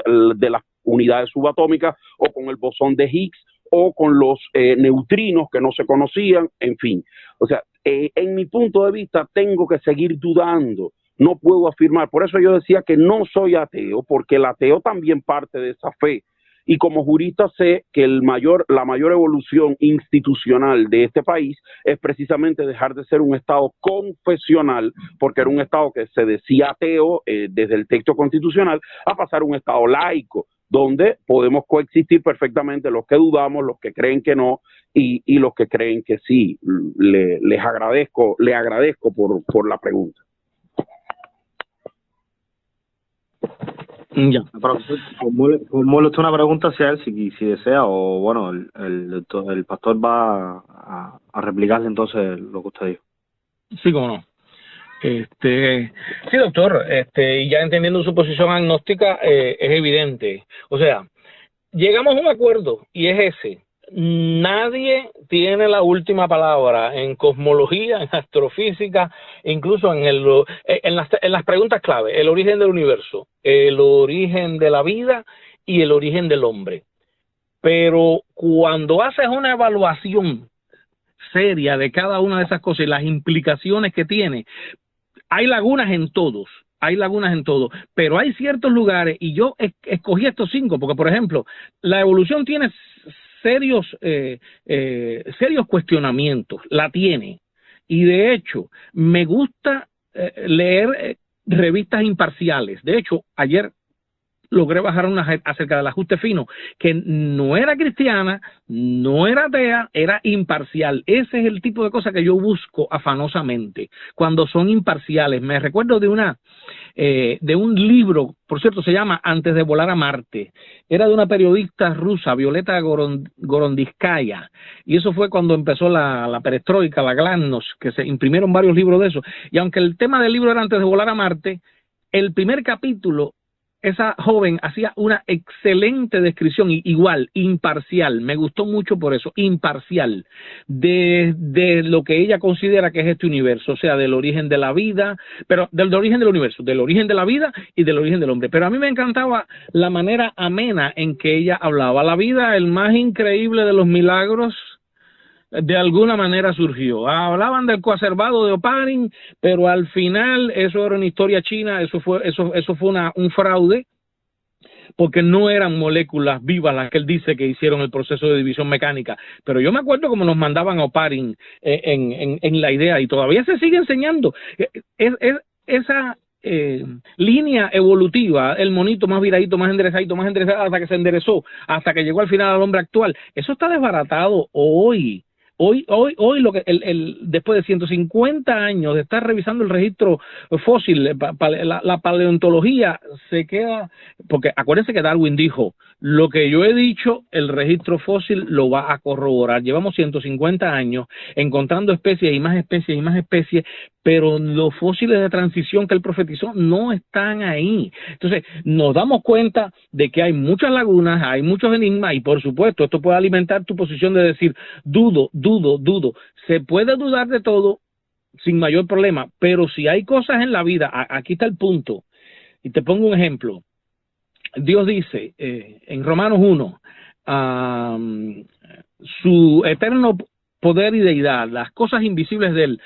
de las unidades subatómicas, o con el bosón de Higgs, o con los neutrinos que no se conocían, en fin. O sea, en mi punto de vista tengo que seguir dudando, no puedo afirmar. Por eso yo decía que no soy ateo, porque el ateo también parte de esa fe. Y como jurista sé que la mayor evolución institucional de este país es precisamente dejar de ser un Estado confesional, porque era un Estado que se decía ateo desde el texto constitucional, a pasar a un Estado laico, donde podemos coexistir perfectamente los que dudamos, los que creen que no y los que creen que sí. Le agradezco por la pregunta. Ya, pero formule usted una pregunta hacia él si desea, o bueno, el pastor va a replicarle entonces lo que usted dijo. Sí, cómo no. Sí, doctor, y ya entendiendo su posición agnóstica, es evidente. O sea, llegamos a un acuerdo y es ese. Nadie tiene la última palabra en cosmología, en astrofísica, incluso en las preguntas clave: el origen del universo, el origen de la vida y el origen del hombre. Pero cuando haces una evaluación seria de cada una de esas cosas y las implicaciones que tiene, hay lagunas en todos. Pero hay ciertos lugares, y yo escogí estos 5, porque, por ejemplo, la evolución tiene serios cuestionamientos, la tiene. Y de hecho, me gusta leer revistas imparciales. De hecho, ayer logré bajar una acerca del ajuste fino, que no era cristiana, no era atea, era imparcial. Ese es el tipo de cosa que yo busco afanosamente, cuando son imparciales. Me recuerdo de un libro, por cierto, se llama Antes de volar a Marte. Era de una periodista rusa, Violeta Gorodnitskaya, y eso fue cuando empezó la perestroika, la glasnost, que se imprimieron varios libros de eso. Y aunque el tema del libro era Antes de volar a Marte, el primer capítulo, esa joven hacía una excelente descripción, igual, imparcial. Me gustó mucho por eso, imparcial, de lo que ella considera que es este universo, o sea, del origen de la vida, pero del origen del universo, del origen de la vida y del origen del hombre. Pero a mí me encantaba la manera amena en que ella hablaba. La vida, el más increíble de los milagros, de alguna manera surgió. Hablaban del coacervado de Oparin, pero al final eso era una historia china, eso fue un fraude, porque no eran moléculas vivas las que él dice que hicieron el proceso de división mecánica. Pero yo me acuerdo cómo nos mandaban a Oparin en la idea, y todavía se sigue enseñando. Esa línea evolutiva, el monito más viradito, más enderezadito, hasta que se enderezó, hasta que llegó al final al hombre actual, eso está desbaratado hoy. Hoy lo que después de 150 años de estar revisando el registro fósil, la paleontología se queda, porque acuérdense que Darwin dijo, lo que yo he dicho, el registro fósil lo va a corroborar. Llevamos 150 años encontrando especies y más especies y más especies, pero los fósiles de transición que él profetizó no están ahí. Entonces, nos damos cuenta de que hay muchas lagunas, hay muchos enigmas, y por supuesto, esto puede alimentar tu posición de decir, dudo. Se puede dudar de todo sin mayor problema, pero si hay cosas en la vida, aquí está el punto, y te pongo un ejemplo. Dios dice en Romanos 1, su eterno poder y deidad, las cosas invisibles de él,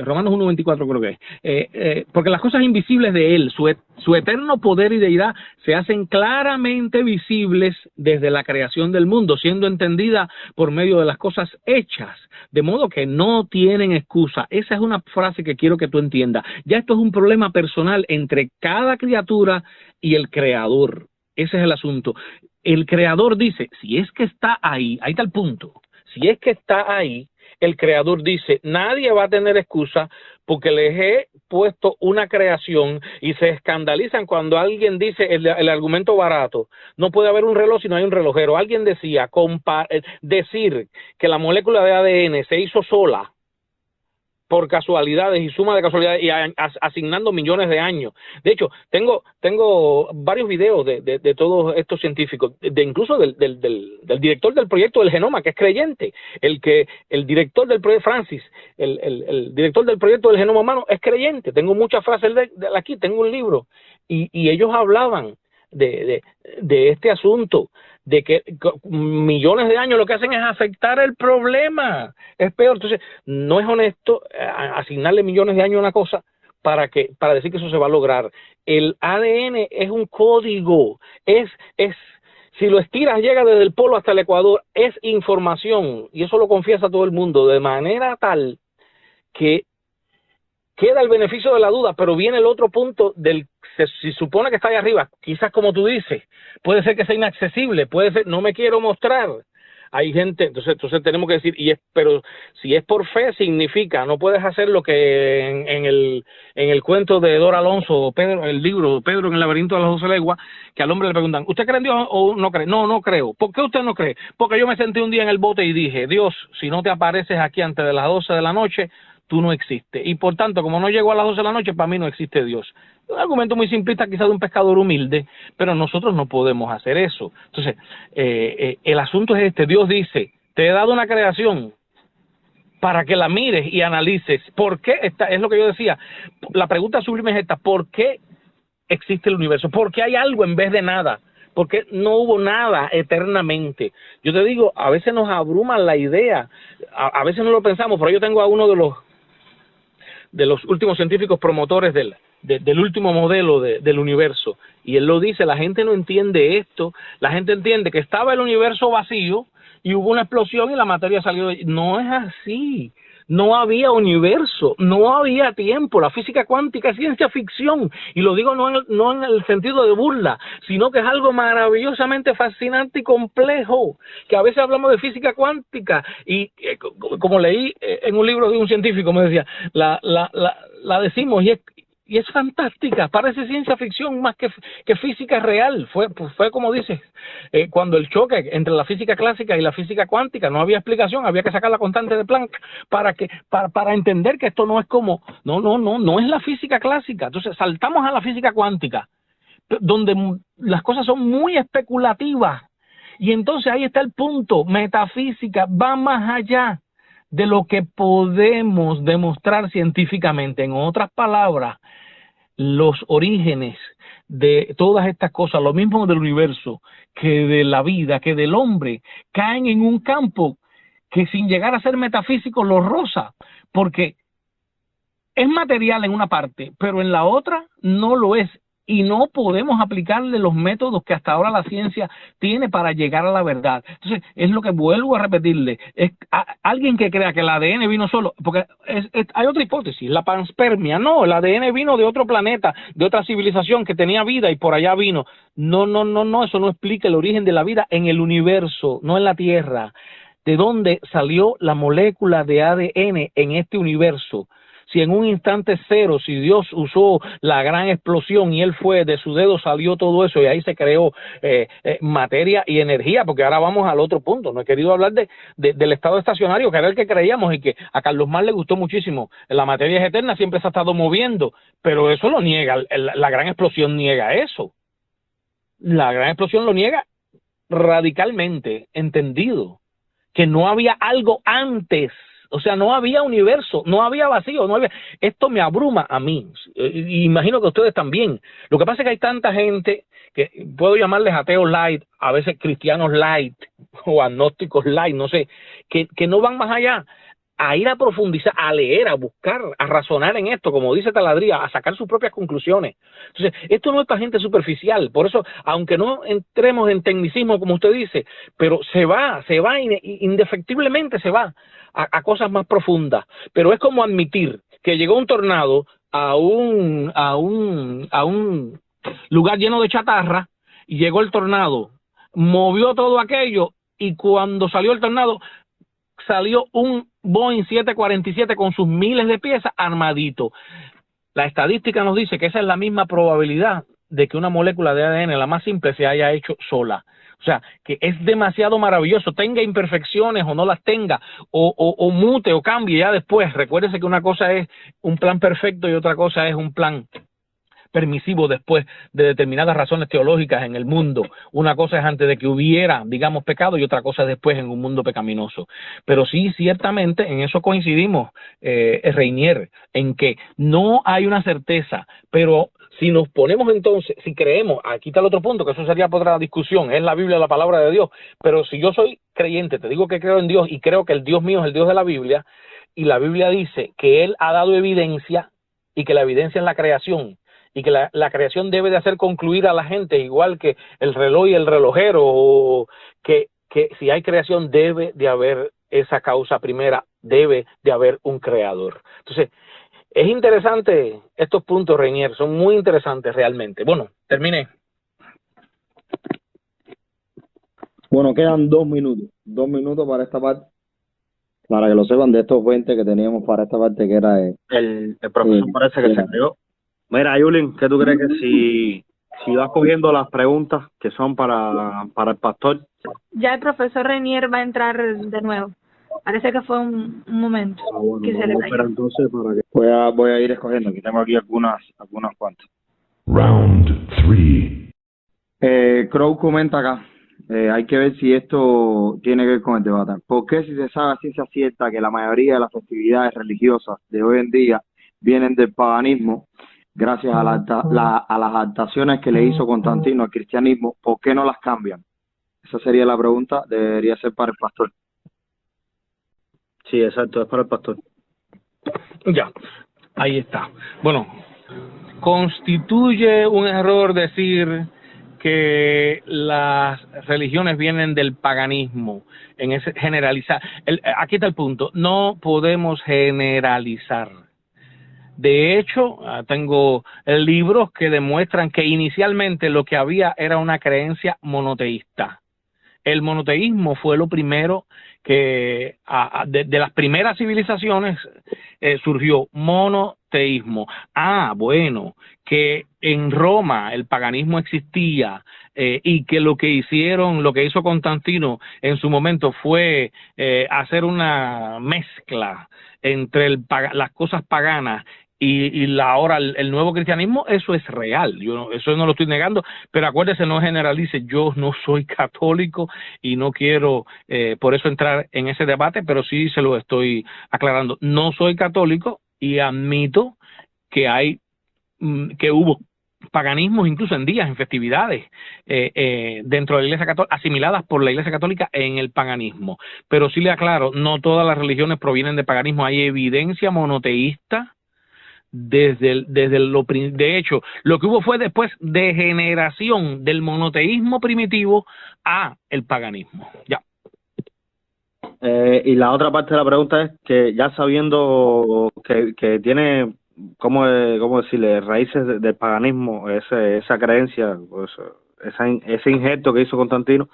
Romanos 1:24 creo que es, porque las cosas invisibles de él, su eterno poder y deidad se hacen claramente visibles desde la creación del mundo, siendo entendida por medio de las cosas hechas, de modo que no tienen excusa. Esa es una frase que quiero que tú entiendas. Ya esto es un problema personal entre cada criatura y el creador. Ese es el asunto. El creador dice, si es que está ahí está el punto. Si es que está ahí, el creador dice, nadie va a tener excusa porque les he puesto una creación, y se escandalizan cuando alguien dice el argumento barato. No puede haber un reloj si no hay un relojero. Alguien decía, decir que la molécula de ADN se hizo sola por casualidades y suma de casualidades y asignando millones de años. De hecho, tengo varios videos de todos estos científicos, incluso del director del proyecto del genoma, que es creyente, el director del proyecto, Francis, el director del proyecto del genoma humano, es creyente. Tengo muchas frases aquí, tengo un libro, y ellos hablaban de este asunto, de que millones de años lo que hacen es afectar el problema. Es peor. Entonces, no es honesto asignarle millones de años a una cosa para decir que eso se va a lograr. El ADN es un código, si lo estiras llega desde el polo hasta el ecuador, es información, y eso lo confiesa todo el mundo, de manera tal que queda el beneficio de la duda, pero viene el otro punto si supone que está ahí arriba, quizás como tú dices, puede ser que sea inaccesible, puede ser, no me quiero mostrar. Hay gente, entonces tenemos que decir, pero si es por fe, significa, no puedes hacer lo que en el cuento de Dora Alonso, Pedro, el libro Pedro en el laberinto de las 12 leguas, que al hombre le preguntan, ¿usted cree en Dios o no cree? No creo. ¿Por qué usted no cree? Porque yo me senté un día en el bote y dije, Dios, si no te apareces aquí antes de las 12 de la noche, tú no existes. Y por tanto, como no llego a las 12 de la noche, para mí no existe Dios. Un argumento muy simplista, quizás de un pescador humilde, pero nosotros no podemos hacer eso. Entonces, el asunto es este. Dios dice, te he dado una creación para que la mires y analices. ¿Por qué? Es lo que yo decía. La pregunta sublime es esta. ¿Por qué existe el universo? ¿Por qué hay algo en vez de nada? Porque no hubo nada eternamente. Yo te digo, a veces nos abruma la idea, a veces no lo pensamos, pero yo tengo a uno de los últimos científicos promotores del último modelo del universo, y él lo dice, la gente no entiende esto, la gente entiende que estaba el universo vacío y hubo una explosión y la materia salió de... No es así. No había universo, no había tiempo. La física cuántica es ciencia ficción, y lo digo no en el sentido de burla, sino que es algo maravillosamente fascinante y complejo, que a veces hablamos de física cuántica, y como leí en un libro de un científico, me decía, la decimos y es fantástica, parece ciencia ficción más que física real. Fue como dices, cuando el choque entre la física clásica y la física cuántica, no había explicación, había que sacar la constante de Planck para entender que esto no es como, no es la física clásica. Entonces saltamos a la física cuántica, donde las cosas son muy especulativas, y entonces ahí está el punto. Metafísica va más allá de lo que podemos demostrar científicamente. En otras palabras, los orígenes de todas estas cosas, lo mismo del universo que de la vida, que del hombre, caen en un campo que sin llegar a ser metafísico lo roza, porque es material en una parte, pero en la otra no lo es. Y no podemos aplicarle los métodos que hasta ahora la ciencia tiene para llegar a la verdad. Entonces, es lo que vuelvo a repetirle. Alguien que crea que el ADN vino solo, porque hay otra hipótesis, la panspermia. No, el ADN vino de otro planeta, de otra civilización que tenía vida y por allá vino. No, eso no explica el origen de la vida en el universo, no en la Tierra. ¿de dónde salió la molécula de ADN en este universo? Si en un instante cero, si Dios usó la gran explosión y él fue, de su dedo salió todo eso y ahí se creó materia y energía, porque ahora vamos al otro punto. No he querido hablar del estado estacionario, que era el que creíamos y que a Carlos Marx le gustó muchísimo. La materia es eterna, siempre se ha estado moviendo, pero eso lo niega, la gran explosión niega eso. La gran explosión lo niega radicalmente, entendido, que no había algo antes. O sea, no había universo, no había vacío, no había... Esto me abruma a mí, y imagino que ustedes también. Lo que pasa es que hay tanta gente que puedo llamarles ateos light, a veces cristianos light, o agnósticos light, no sé, que no van más allá, a ir a profundizar, a leer, a buscar, a razonar en esto, como dice Taladría, a sacar sus propias conclusiones. Entonces, esto no es para gente superficial, por eso, aunque no entremos en tecnicismo, como usted dice, pero se va, indefectiblemente se va a cosas más profundas. Pero es como admitir que llegó un tornado a un lugar lleno de chatarra, y llegó el tornado, movió todo aquello, y cuando salió el tornado, salió un Boeing 747 con sus miles de piezas armadito. La estadística nos dice que esa es la misma probabilidad de que una molécula de ADN, la más simple, se haya hecho sola. O sea, que es demasiado maravilloso, tenga imperfecciones o no las tenga, o mute o cambie ya después. Recuérdese que una cosa es un plan perfecto y otra cosa es un plan permisivo después de determinadas razones teológicas en el mundo. Una cosa es antes de que hubiera, digamos, pecado, y otra cosa es después en un mundo pecaminoso. Pero sí, ciertamente, en eso coincidimos, Reinier, en que no hay una certeza, pero si nos ponemos entonces, si creemos, aquí está el otro punto, que eso sería para otra discusión, es la Biblia, la palabra de Dios, pero si yo soy creyente, te digo que creo en Dios y creo que el Dios mío es el Dios de la Biblia, y la Biblia dice que Él ha dado evidencia y que la evidencia es la creación, y que la creación debe de hacer concluir a la gente, igual que el reloj y el relojero, o que si hay creación debe de haber esa causa primera, debe de haber un creador. Entonces, es interesante estos puntos, Reinier, son muy interesantes realmente. Bueno, terminé. Bueno, quedan 2 minutos. 2 minutos para esta parte. Para que lo sepan, de estos 20 que teníamos para esta parte, que era el profesor parece que se cayó. Mira, Yulín, ¿qué tú crees que si vas cogiendo las preguntas que son para el pastor? Ya el profesor Reinier va a entrar de nuevo. Parece que fue un momento. Bueno, que se le cayó. entonces para que... voy a ir escogiendo. Aquí tengo aquí algunas cuantas. Round 3. Crow comenta acá. Hay que ver si esto tiene que ver con el debate. ¿Por qué, si se sabe a ciencia cierta que la mayoría de las festividades religiosas de hoy en día vienen del paganismo, gracias a las adaptaciones que le hizo Constantino al cristianismo, por qué no las cambian? Esa sería la pregunta, debería ser para el pastor. Sí, exacto, es para el pastor. Ya, ahí está. Bueno, constituye un error decir que las religiones vienen del paganismo, en ese generalizar. Aquí está el punto, no podemos generalizar. De hecho, tengo libros que demuestran que inicialmente lo que había era una creencia monoteísta. El monoteísmo fue lo primero que, de las primeras civilizaciones, surgió monoteísmo. Bueno, que en Roma el paganismo existía, y que lo que hizo Constantino en su momento fue hacer una mezcla entre las cosas paganas y ahora el nuevo cristianismo, eso es real, eso no lo estoy negando, pero acuérdese, no generalice, yo no soy católico y no quiero por eso entrar en ese debate, pero sí se lo estoy aclarando. No soy católico y admito que hubo paganismos incluso en días, en festividades dentro de la Iglesia Católica, asimiladas por la Iglesia Católica en el paganismo, pero sí le aclaro, no todas las religiones provienen de paganismo, hay evidencia monoteísta de hecho, lo que hubo fue después degeneración del monoteísmo primitivo a el paganismo. Ya. Y la otra parte de la pregunta es que ya sabiendo que tiene, ¿cómo decirle?, raíces del paganismo, esa creencia, pues, ese injerto que hizo Constantino,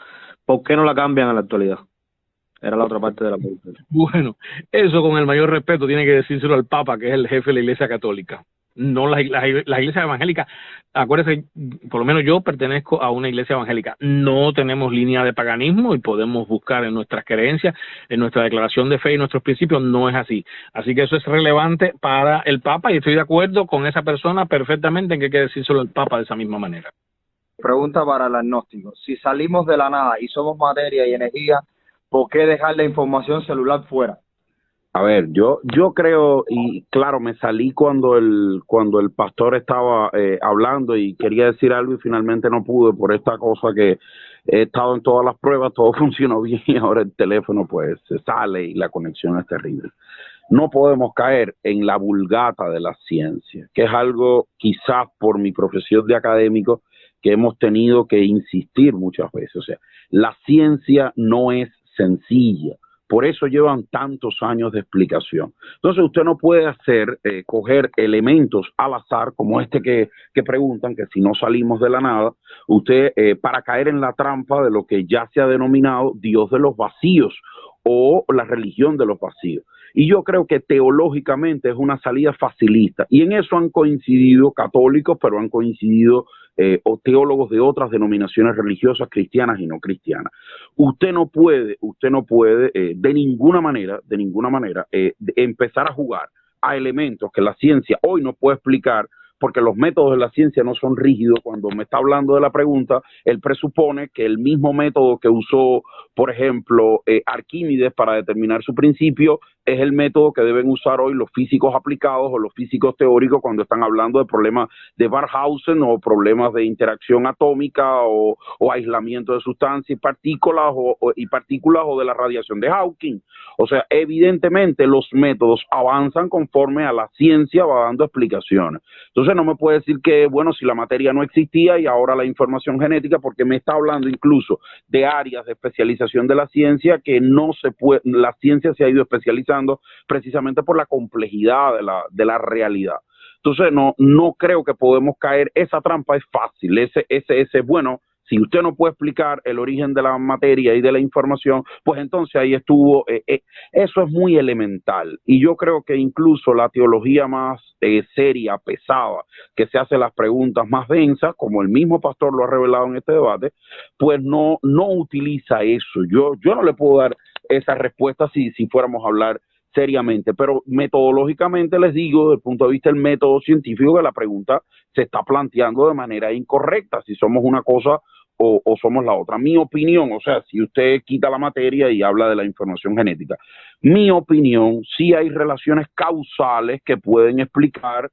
¿por qué no la cambian en la actualidad? Era la otra parte de la pregunta. Bueno, eso con el mayor respeto tiene que decírselo al Papa, que es el jefe de la Iglesia Católica. No la iglesia evangélica. Acuérdense, por lo menos yo pertenezco a una iglesia evangélica. No tenemos línea de paganismo y podemos buscar en nuestras creencias, en nuestra declaración de fe y nuestros principios. No es así. Así que eso es relevante para el Papa y estoy de acuerdo con esa persona perfectamente en que hay que decírselo al Papa de esa misma manera. Pregunta para el agnóstico. Si salimos de la nada y somos materia y energía, ¿por qué dejar la información celular fuera? A ver, yo creo, y claro, me salí cuando el pastor estaba hablando y quería decir algo y finalmente no pude por esta cosa que he estado en todas las pruebas, todo funcionó bien y ahora el teléfono pues se sale y la conexión es terrible. No podemos caer en la vulgata de la ciencia, que es algo quizás por mi profesión de académico que hemos tenido que insistir muchas veces. O sea, la ciencia no es sencilla. Por eso llevan tantos años de explicación. Entonces usted no puede coger elementos al azar, como este que preguntan, que si no salimos de la nada, usted para caer en la trampa de lo que ya se ha denominado Dios de los vacíos o la religión de los vacíos. Y yo creo que teológicamente es una salida facilista. Y en eso han coincidido católicos, pero han coincidido o teólogos de otras denominaciones religiosas, cristianas y no cristianas. Usted no puede de ninguna manera empezar a jugar a elementos que la ciencia hoy no puede explicar, porque los métodos de la ciencia no son rígidos. Cuando me está hablando de la pregunta, él presupone que el mismo método que usó, por ejemplo, Arquímedes para determinar su principio, es el método que deben usar hoy los físicos aplicados o los físicos teóricos cuando están hablando de problemas de Barkhausen o problemas de interacción atómica o aislamiento de sustancias y partículas o de la radiación de Hawking. O sea, evidentemente los métodos avanzan conforme a la ciencia va dando explicaciones. Entonces no me puede decir que, bueno, si la materia no existía y ahora la información genética, porque me está hablando incluso de áreas de especialización de la ciencia que no se puede, la ciencia se ha ido especializando precisamente por la complejidad de la realidad. Entonces no creo que podemos caer, esa trampa es fácil, ese bueno, si usted no puede explicar el origen de la materia y de la información, pues entonces ahí estuvo, eso es muy elemental. Y yo creo que incluso la teología más seria, pesada, que se hace las preguntas más densas, como el mismo pastor lo ha revelado en este debate, pues no utiliza eso. Yo no le puedo dar esa respuesta si fuéramos a hablar seriamente, pero metodológicamente les digo, desde el punto de vista del método científico, que la pregunta se está planteando de manera incorrecta, si somos una cosa o somos la otra. Mi opinión, o sea, si usted quita la materia y habla de la información genética, mi opinión, sí hay relaciones causales que pueden explicar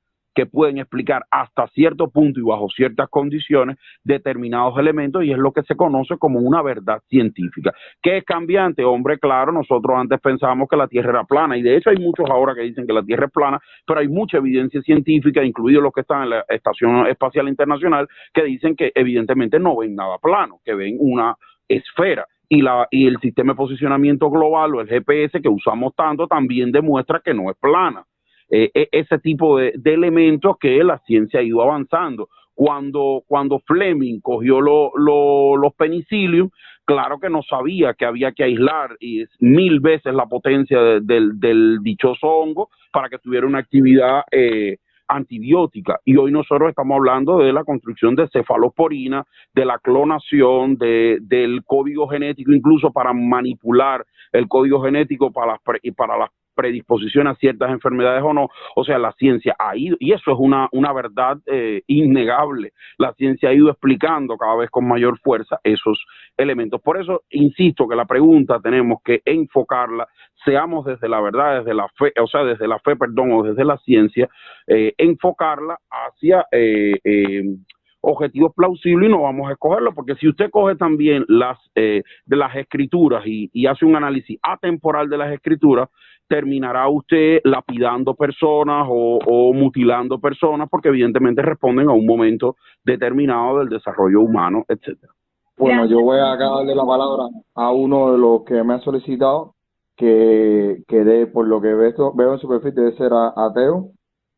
hasta cierto punto y bajo ciertas condiciones determinados elementos, y es lo que se conoce como una verdad científica. ¿Qué es cambiante? Hombre, claro, nosotros antes pensábamos que la Tierra era plana, y de hecho hay muchos ahora que dicen que la Tierra es plana, pero hay mucha evidencia científica, incluidos los que están en la Estación Espacial Internacional, que dicen que evidentemente no ven nada plano, que ven una esfera. Y el sistema de posicionamiento global o el GPS que usamos tanto también demuestra que no es plana. Ese tipo de elementos que la ciencia ha ido avanzando. Cuando Fleming cogió los penicillium, claro que no sabía que había que aislar 1000 veces la potencia del dichoso hongo para que tuviera una actividad antibiótica. Y hoy nosotros estamos hablando de la construcción de cefalosporina, de la clonación, del código genético, incluso para manipular el código genético para las predisposición a ciertas enfermedades o no. O sea, la ciencia ha ido, y eso es una verdad innegable, la ciencia ha ido explicando cada vez con mayor fuerza esos elementos. Por eso insisto que la pregunta tenemos que enfocarla, seamos desde la verdad, desde la fe, o desde la ciencia, enfocarla hacia objetivos plausibles, y no vamos a escogerlo, porque si usted coge también de las escrituras y hace un análisis atemporal de las escrituras, terminará usted lapidando personas o mutilando personas, porque evidentemente responden a un momento determinado del desarrollo humano, etcétera. Bueno, yo voy acá a darle la palabra a uno de los que me ha solicitado que por lo que veo en su perfil, debe ser ateo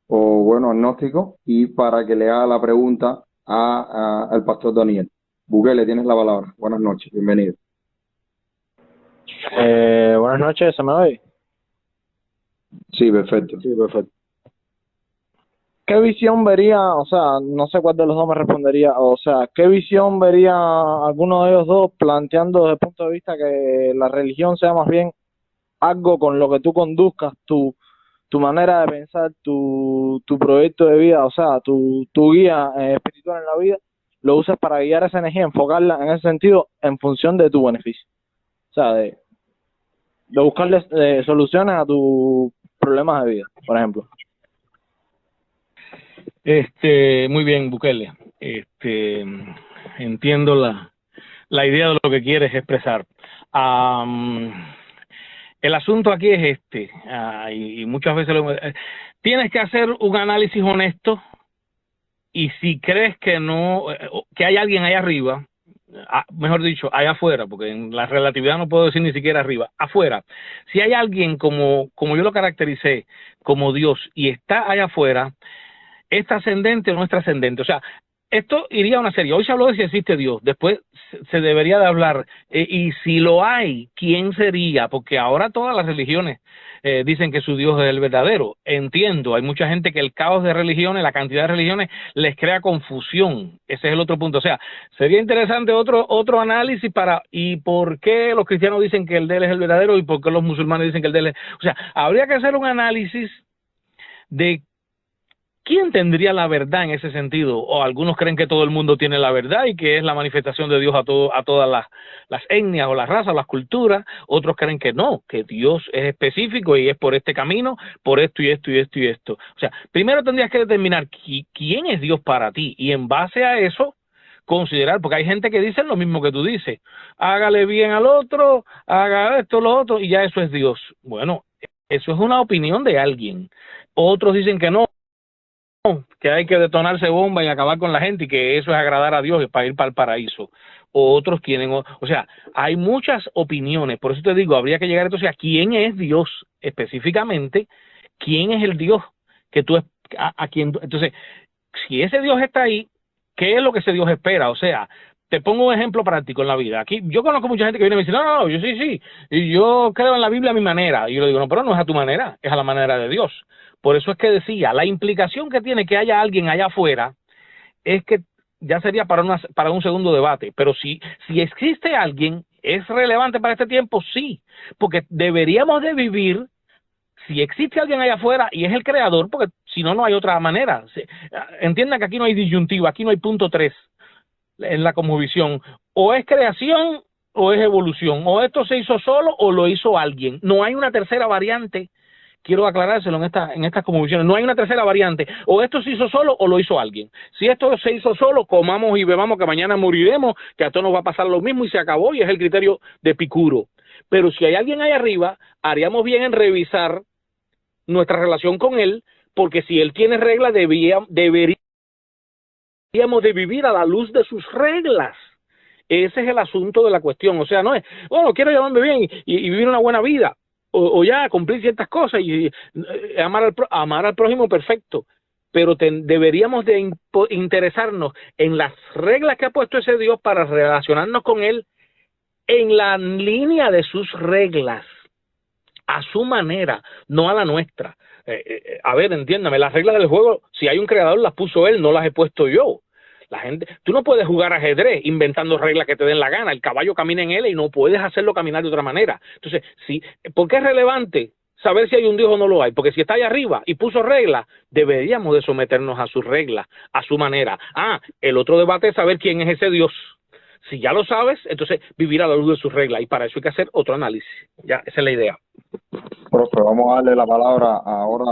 o bueno, agnóstico, y para que le haga la pregunta al pastor Daniel. Bukele, tienes la palabra. Buenas noches, bienvenido. Buenas noches, ¿se me oye? Sí, perfecto. Sí, perfecto. ¿Qué visión vería, o sea, no sé cuál de los dos me respondería, o sea, qué visión vería alguno de ellos dos planteando desde el punto de vista que la religión sea más bien algo con lo que tú conduzcas tu manera de pensar, tu proyecto de vida, o sea, tu guía espiritual en la vida, lo usas para guiar esa energía, enfocarla en ese sentido en función de tu beneficio? O sea, de buscarle soluciones a tus problemas de vida, por ejemplo. Muy bien, Bukele. Entiendo la idea de lo que quieres expresar. El asunto aquí es y muchas veces tienes que hacer un análisis honesto, y si crees que no, que hay alguien allá arriba, mejor dicho, allá afuera, porque en la relatividad no puedo decir ni siquiera arriba, afuera, si hay alguien como yo lo caractericé, como Dios, y está allá afuera, ¿es trascendente o no es trascendente? O sea, esto iría a una serie. Hoy se habló de si existe Dios, después se debería de hablar, y si lo hay, ¿quién sería? Porque ahora todas las religiones dicen que su Dios es el verdadero. Entiendo, hay mucha gente que el caos de religiones, la cantidad de religiones, les crea confusión. Ese es el otro punto. O sea, sería interesante otro análisis y por qué los cristianos dicen que el de él es el verdadero y por qué los musulmanes dicen que el de él es... O sea, habría que hacer un análisis de ¿quién tendría la verdad en ese sentido? O algunos creen que todo el mundo tiene la verdad y que es la manifestación de Dios a todas las etnias o las razas, las culturas. Otros creen que no, que Dios es específico y es por este camino, por esto y esto y esto y esto. O sea, primero tendrías que determinar quién es Dios para ti, y en base a eso considerar, porque hay gente que dice lo mismo que tú dices: hágale bien al otro, haga esto, lo otro, y ya eso es Dios. Bueno, eso es una opinión de alguien. Otros dicen que no, que hay que detonarse bomba y acabar con la gente, y que eso es agradar a Dios y para ir para el paraíso. Otros tienen, o sea, hay muchas opiniones. Por eso te digo, habría que llegar entonces a quién es Dios específicamente, quién es el Dios que tú, a quien, entonces, si ese Dios está ahí, ¿qué es lo que ese Dios espera? O sea, te pongo un ejemplo práctico en la vida. Aquí yo conozco mucha gente que viene y me dice: no, yo sí, y yo creo en la Biblia a mi manera. Y yo le digo: no, pero no es a tu manera, es a la manera de Dios. Por eso es que decía, la implicación que tiene que haya alguien allá afuera es que ya sería para un segundo debate. Pero si existe alguien, ¿es relevante para este tiempo? Sí, porque deberíamos de vivir, si existe alguien allá afuera y es el creador, porque si no, no hay otra manera. Entiendan que aquí no hay disyuntiva, aquí no hay punto 3 en la cosmovisión. O es creación o es evolución. O esto se hizo solo o lo hizo alguien. No hay una tercera variante. Quiero aclarárselo en estas cosmovisiones. No hay una tercera variante. O esto se hizo solo o lo hizo alguien. Si esto se hizo solo, comamos y bebamos, que mañana moriremos, que a todos nos va a pasar lo mismo y se acabó, y es el criterio de Epicuro. Pero si hay alguien ahí arriba, haríamos bien en revisar nuestra relación con él, porque si él tiene reglas, deberíamos de vivir a la luz de sus reglas. Ese es el asunto de la cuestión. O sea, no es, bueno, quiero llevarme bien y vivir una buena vida, o ya cumplir ciertas cosas y amar al prójimo, perfecto. Pero deberíamos de interesarnos en las reglas que ha puesto ese Dios para relacionarnos con él en la línea de sus reglas, a su manera, no a la nuestra. A ver, entiéndame, las reglas del juego, si hay un creador, las puso él, no las he puesto yo. La gente, tú no puedes jugar ajedrez inventando reglas que te den la gana. El caballo camina en él y no puedes hacerlo caminar de otra manera. Entonces, ¿por qué es relevante saber si hay un Dios o no lo hay? Porque si está ahí arriba y puso reglas, deberíamos de someternos a sus reglas, a su manera. El otro debate es saber quién es ese Dios. Si ya lo sabes, entonces vivir a la luz de sus reglas, y para eso hay que hacer otro análisis. Ya, esa es la idea. Profe, vamos a darle la palabra ahora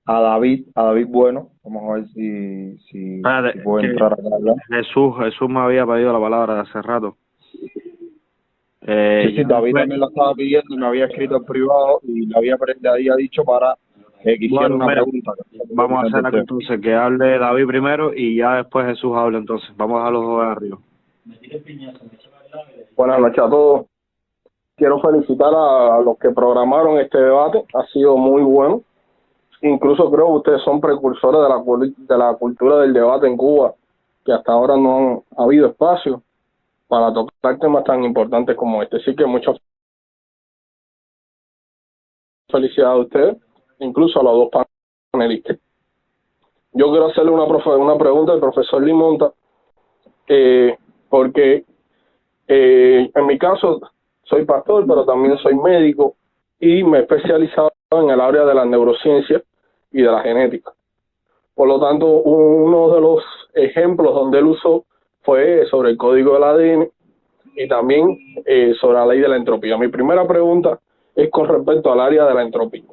a David Bueno. Vamos a ver si puede entrar acá a hablar. Jesús me había pedido la palabra hace rato. Sí, David también la estaba pidiendo y me había escrito en privado y le había dicho para que hiciera una pregunta. Vamos a hacer entonces que hable David primero y ya después Jesús hable. Entonces vamos a los dos de arriba. Buenas noches a todos. Quiero felicitar a los que programaron este debate. Ha sido muy bueno. Incluso creo que ustedes son precursores de la cultura del debate en Cuba, que hasta ahora no ha habido espacio para tocar temas tan importantes como este. Así que muchas felicidades a ustedes, incluso a los dos panelistas. Yo quiero hacerle una pregunta al profesor Limonta, porque en mi caso soy pastor, pero también soy médico y me he especializado en el área de las neurociencias y de la genética. Por lo tanto, uno de los ejemplos donde él usó fue sobre el código del ADN y también sobre la ley de la entropía. Mi primera pregunta es con respecto al área de la entropía.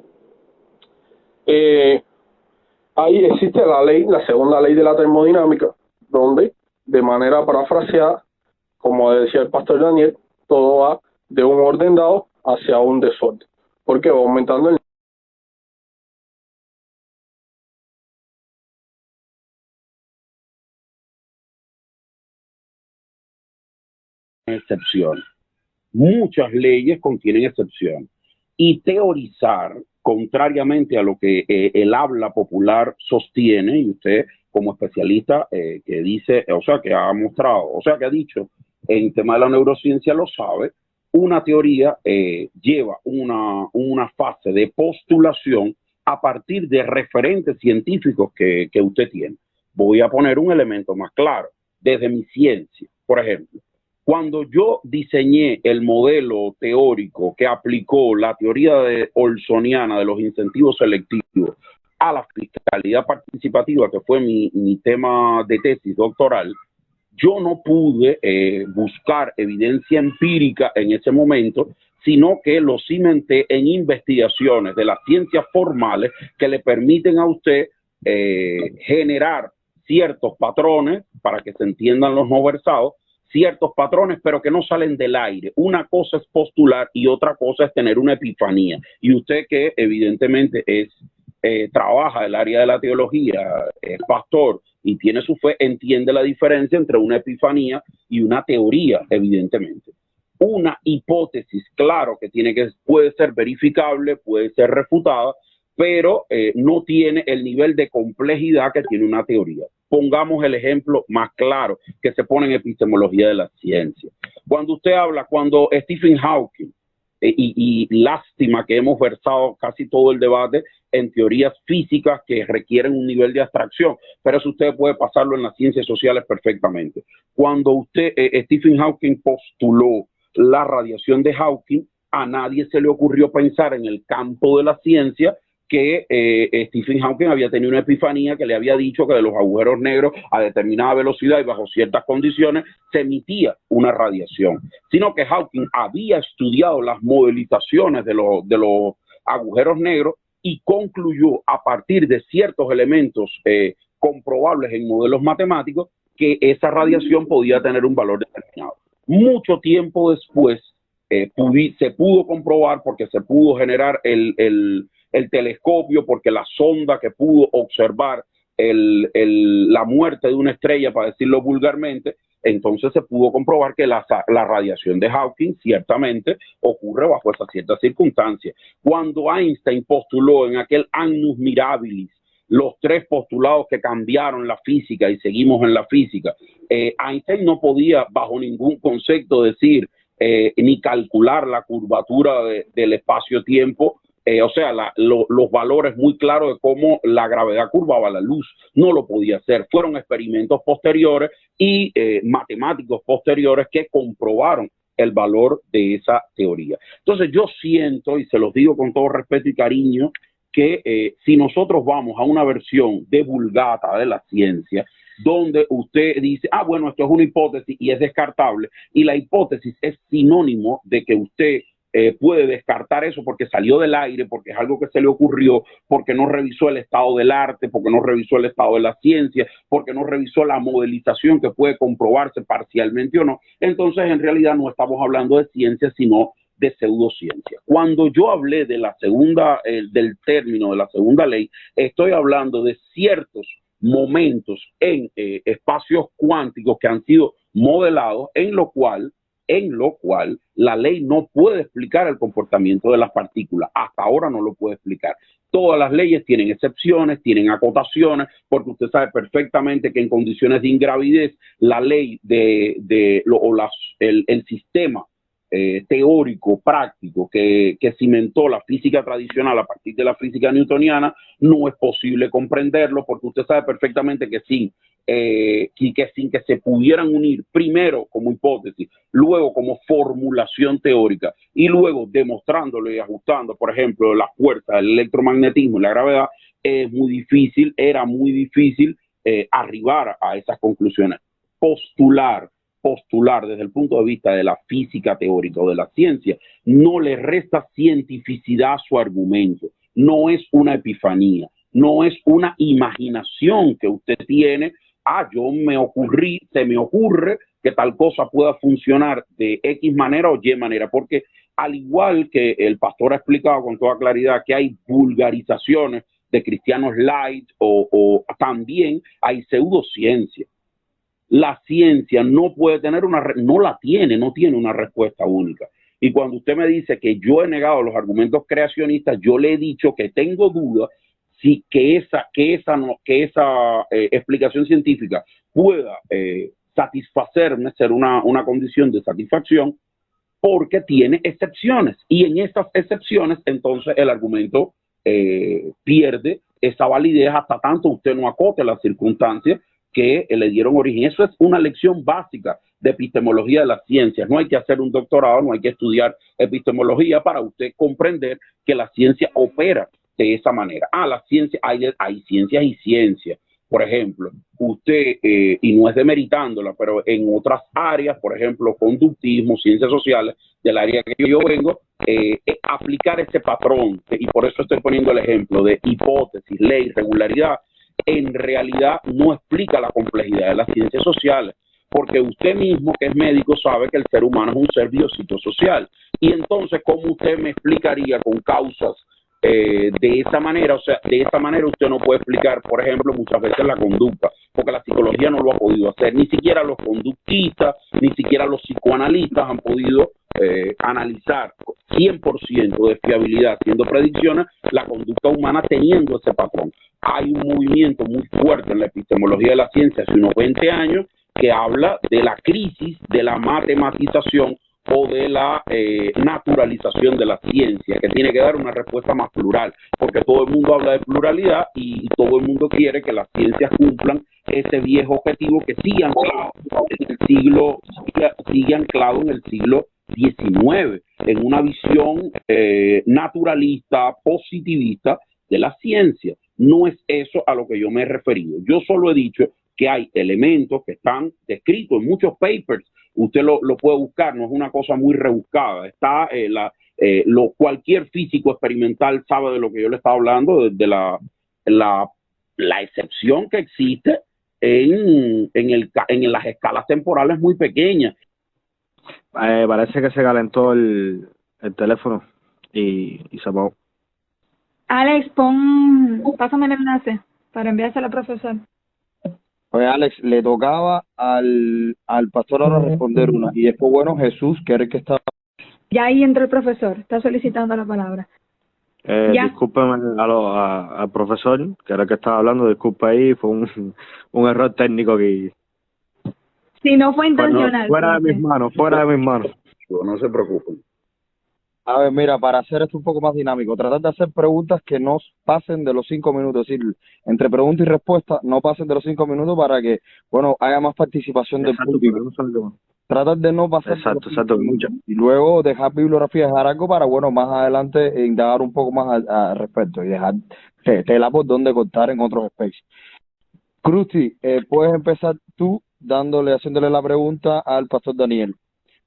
Ahí existe la segunda ley de la termodinámica, donde, de manera parafraseada, como decía el pastor Daniel, todo va de un orden dado hacia un desorden, porque va aumentando el excepciones. Muchas leyes contienen excepciones. Y teorizar, contrariamente a lo que el habla popular sostiene, y usted como especialista que dice, o sea, que ha mostrado, o sea, que ha dicho en tema de la neurociencia lo sabe, una teoría lleva una fase de postulación a partir de referentes científicos que usted tiene. Voy a poner un elemento más claro, desde mi ciencia, por ejemplo. Cuando yo diseñé el modelo teórico que aplicó la teoría olsoniana de los incentivos selectivos a la fiscalidad participativa, que fue mi tema de tesis doctoral, yo no pude buscar evidencia empírica en ese momento, sino que lo cimenté en investigaciones de las ciencias formales que le permiten a usted generar ciertos patrones, para que se entiendan los no versados, ciertos patrones, pero que no salen del aire. Una cosa es postular y otra cosa es tener una epifanía. Y usted que evidentemente trabaja el área de la teología, es pastor y tiene su fe, entiende la diferencia entre una epifanía y una teoría, evidentemente. Una hipótesis, claro que puede ser verificable, puede ser refutada, pero no tiene el nivel de complejidad que tiene una teoría. Pongamos el ejemplo más claro que se pone en epistemología de la ciencia. Cuando Stephen Hawking, y lástima que hemos versado casi todo el debate en teorías físicas que requieren un nivel de abstracción, pero eso usted puede pasarlo en las ciencias sociales perfectamente. Cuando Stephen Hawking postuló la radiación de Hawking, a nadie se le ocurrió pensar en el campo de la ciencia que Stephen Hawking había tenido una epifanía que le había dicho que de los agujeros negros a determinada velocidad y bajo ciertas condiciones se emitía una radiación, sino que Hawking había estudiado las modelizaciones de los agujeros negros y concluyó a partir de ciertos elementos comprobables en modelos matemáticos que esa radiación podía tener un valor determinado. Mucho tiempo después se pudo comprobar, porque se pudo generar el telescopio, porque la sonda que pudo observar la muerte de una estrella, para decirlo vulgarmente, entonces se pudo comprobar que la radiación de Hawking ciertamente ocurre bajo esas ciertas circunstancias. Cuando Einstein postuló en aquel Annus Mirabilis los tres postulados que cambiaron la física y seguimos en la física, Einstein no podía bajo ningún concepto decir ni calcular la curvatura del espacio-tiempo, o sea, los valores muy claros de cómo la gravedad curvaba la luz. No lo podía hacer. Fueron experimentos posteriores y matemáticos posteriores que comprobaron el valor de esa teoría. Entonces yo siento, y se los digo con todo respeto y cariño, que si nosotros vamos a una versión de Vulgata de la ciencia, donde usted dice, bueno, esto es una hipótesis y es descartable, y la hipótesis es sinónimo de que usted puede descartar eso porque salió del aire, porque es algo que se le ocurrió, porque no revisó el estado del arte, porque no revisó el estado de la ciencia, porque no revisó la modelización que puede comprobarse parcialmente o no. Entonces, en realidad no estamos hablando de ciencia, sino de pseudociencia. Cuando yo hablé de la segunda, del término de la segunda ley, estoy hablando de ciertos momentos en espacios cuánticos que han sido modelados, en lo cual en lo cual la ley no puede explicar el comportamiento de las partículas. Hasta ahora no lo puede explicar. Todas las leyes tienen excepciones, tienen acotaciones, porque usted sabe perfectamente que en condiciones de ingravidez la ley el sistema teórico, práctico, que cimentó la física tradicional a partir de la física newtoniana, no es posible comprenderlo, porque usted sabe perfectamente que sin que se pudieran unir primero como hipótesis, luego como formulación teórica y luego demostrándolo y ajustando, por ejemplo, la fuerza, el electromagnetismo y la gravedad, era muy difícil arribar a esas conclusiones. Postular desde el punto de vista de la física teórica o de la ciencia no le resta cientificidad a su argumento, no es una epifanía, no es una imaginación que usted tiene, se me ocurre que tal cosa pueda funcionar de X manera o Y manera, porque al igual que el pastor ha explicado con toda claridad que hay vulgarizaciones de cristianos light o también hay pseudociencia. La ciencia no puede tener no tiene una respuesta única. Y cuando usted me dice que yo he negado los argumentos creacionistas, yo le he dicho que tengo dudas si que esa explicación científica pueda satisfacerme, ser una condición de satisfacción, porque tiene excepciones. Y en esas excepciones, entonces, el argumento pierde esa validez hasta tanto usted no acote las circunstancias que le dieron origen. Eso es una lección básica de epistemología de las ciencias. No hay que hacer un doctorado, no hay que estudiar epistemología para usted comprender que la ciencia opera de esa manera. La ciencia, hay ciencias y ciencias. Por ejemplo, usted, y no es demeritándola, pero en otras áreas, por ejemplo, conductismo, ciencias sociales, del área que yo vengo, aplicar ese patrón, y por eso estoy poniendo el ejemplo de hipótesis, ley, regularidad, en realidad no explica la complejidad de las ciencias sociales, porque usted mismo, que es médico, sabe que el ser humano es un ser biopsicosocial. Y entonces, ¿cómo usted me explicaría con causas de esa manera? O sea, de esa manera usted no puede explicar, por ejemplo, muchas veces la conducta, porque la psicología no lo ha podido hacer. Ni siquiera los conductistas, ni siquiera los psicoanalistas han podido analizar 100% de fiabilidad, haciendo predicciones, la conducta humana teniendo ese patrón. Hay un movimiento muy fuerte en la epistemología de la ciencia hace unos 20 años que habla de la crisis de la matematización o de la naturalización de la ciencia, que tiene que dar una respuesta más plural, porque todo el mundo habla de pluralidad y todo el mundo quiere que las ciencias cumplan ese viejo objetivo que sigue anclado en el siglo XIX, en una visión naturalista, positivista de la ciencia. No es eso a lo que yo me he referido. Yo solo he dicho que hay elementos que están descritos en muchos papers. Usted lo puede buscar, no es una cosa muy rebuscada. Está cualquier físico experimental sabe de lo que yo le estaba hablando, de la excepción que existe en las escalas temporales muy pequeñas. Parece que se calentó el teléfono y se apagó. Alex, pásame el enlace para enviárselo al profesor. Pues Alex, le tocaba al pastor ahora responder una, y después, bueno, Jesús, que era el que estaba... Ya ahí entró el profesor, está solicitando la palabra. Discúlpeme al profesor, que era el que estaba hablando, disculpa ahí, fue un error técnico que... Si no fue intencional. Fuera de mis manos. No se preocupen. A ver, mira, para hacer esto un poco más dinámico, tratar de hacer preguntas que no pasen de los 5 minutos, es decir, entre pregunta y respuesta no pasen de los 5 minutos para que, bueno, haya más participación del público. Tratar de no pasar Exacto. Y luego dejar bibliografía, dejar algo para, bueno, más adelante indagar un poco más al respecto y dejar tela por donde cortar en otros aspectos. Krusty, puedes empezar tú haciéndole la pregunta al pastor Daniel.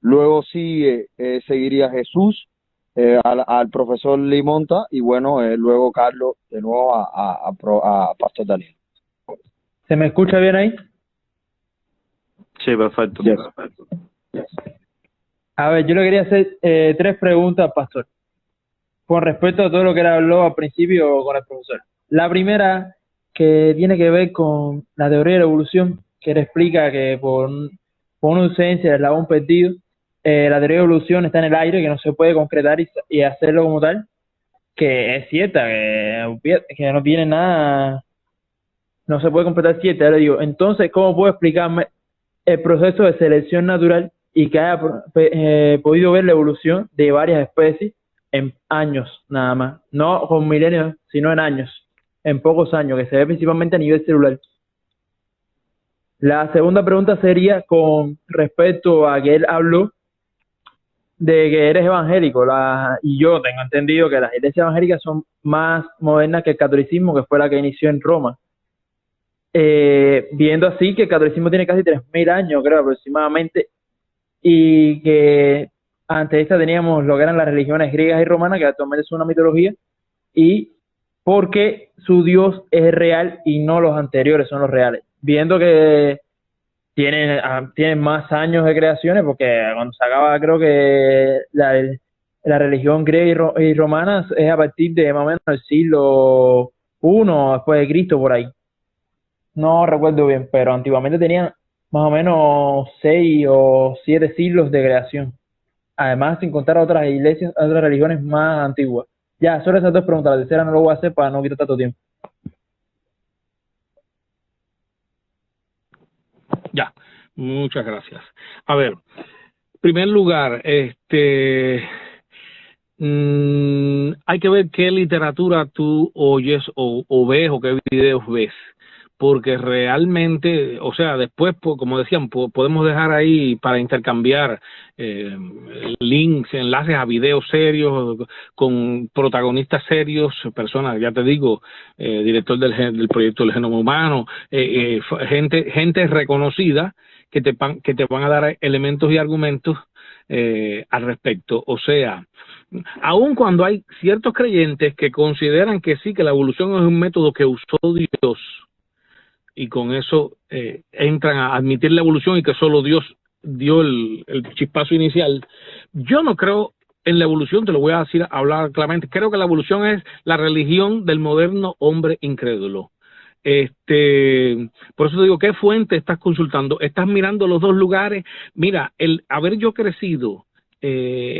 Luego seguiría Jesús, al profesor Limonta y bueno, luego Carlos de nuevo a pastor Daniel. ¿Se me escucha bien ahí? Sí, perfecto. Yes. A ver, yo le quería hacer 3 preguntas, pastor, con respecto a todo lo que él habló al principio con el profesor. La primera, que tiene que ver con la teoría de la evolución, que él explica que por una ausencia del eslabón perdido, la teoría de evolución está en el aire, que no se puede concretar y hacerlo como tal, que es cierta, que no tiene nada, no se puede completar cierta. Ahora digo, entonces, ¿cómo puedo explicarme el proceso de selección natural y que haya podido ver la evolución de varias especies en años nada más? No con milenios, sino en años, en pocos años, que se ve principalmente a nivel celular. La segunda pregunta sería con respecto a que él habló de que eres evangélico, y yo tengo entendido que las iglesias evangélicas son más modernas que el catolicismo, que fue la que inició en Roma. Viendo así que el catolicismo tiene casi 3.000 años, creo, aproximadamente, y que antes de esta teníamos lo que eran las religiones griegas y romanas, que actualmente son una mitología, y porque su Dios es real y no los anteriores son los reales. Viendo que tienen más años de creaciones, porque cuando se acaba, creo que la religión griega y romana es a partir de más o menos el siglo I después de Cristo, por ahí. No recuerdo bien, pero antiguamente tenían más o menos 6 o 7 siglos de creación. Además, sin contar otras iglesias, otras religiones más antiguas. Ya, solo esas dos preguntas. La tercera no lo voy a hacer para no quitar tanto tiempo. Ya, muchas gracias. A ver, en primer lugar, hay que ver qué literatura tú oyes o ves o qué videos ves, porque realmente, o sea, después, como decían, podemos dejar ahí para intercambiar links, enlaces a videos serios, con protagonistas serios, personas, ya te digo, director del proyecto del genoma humano, gente reconocida que te van a dar elementos y argumentos al respecto. O sea, aun cuando hay ciertos creyentes que consideran que sí, que la evolución es un método que usó Dios, y con eso entran a admitir la evolución y que solo Dios dio el chispazo inicial. Yo no creo en la evolución, te lo voy a decir, hablar claramente. Creo que la evolución es la religión del moderno hombre incrédulo. Por eso te digo, ¿qué fuente estás consultando? ¿Estás mirando los dos lugares? Mira, el haber yo crecido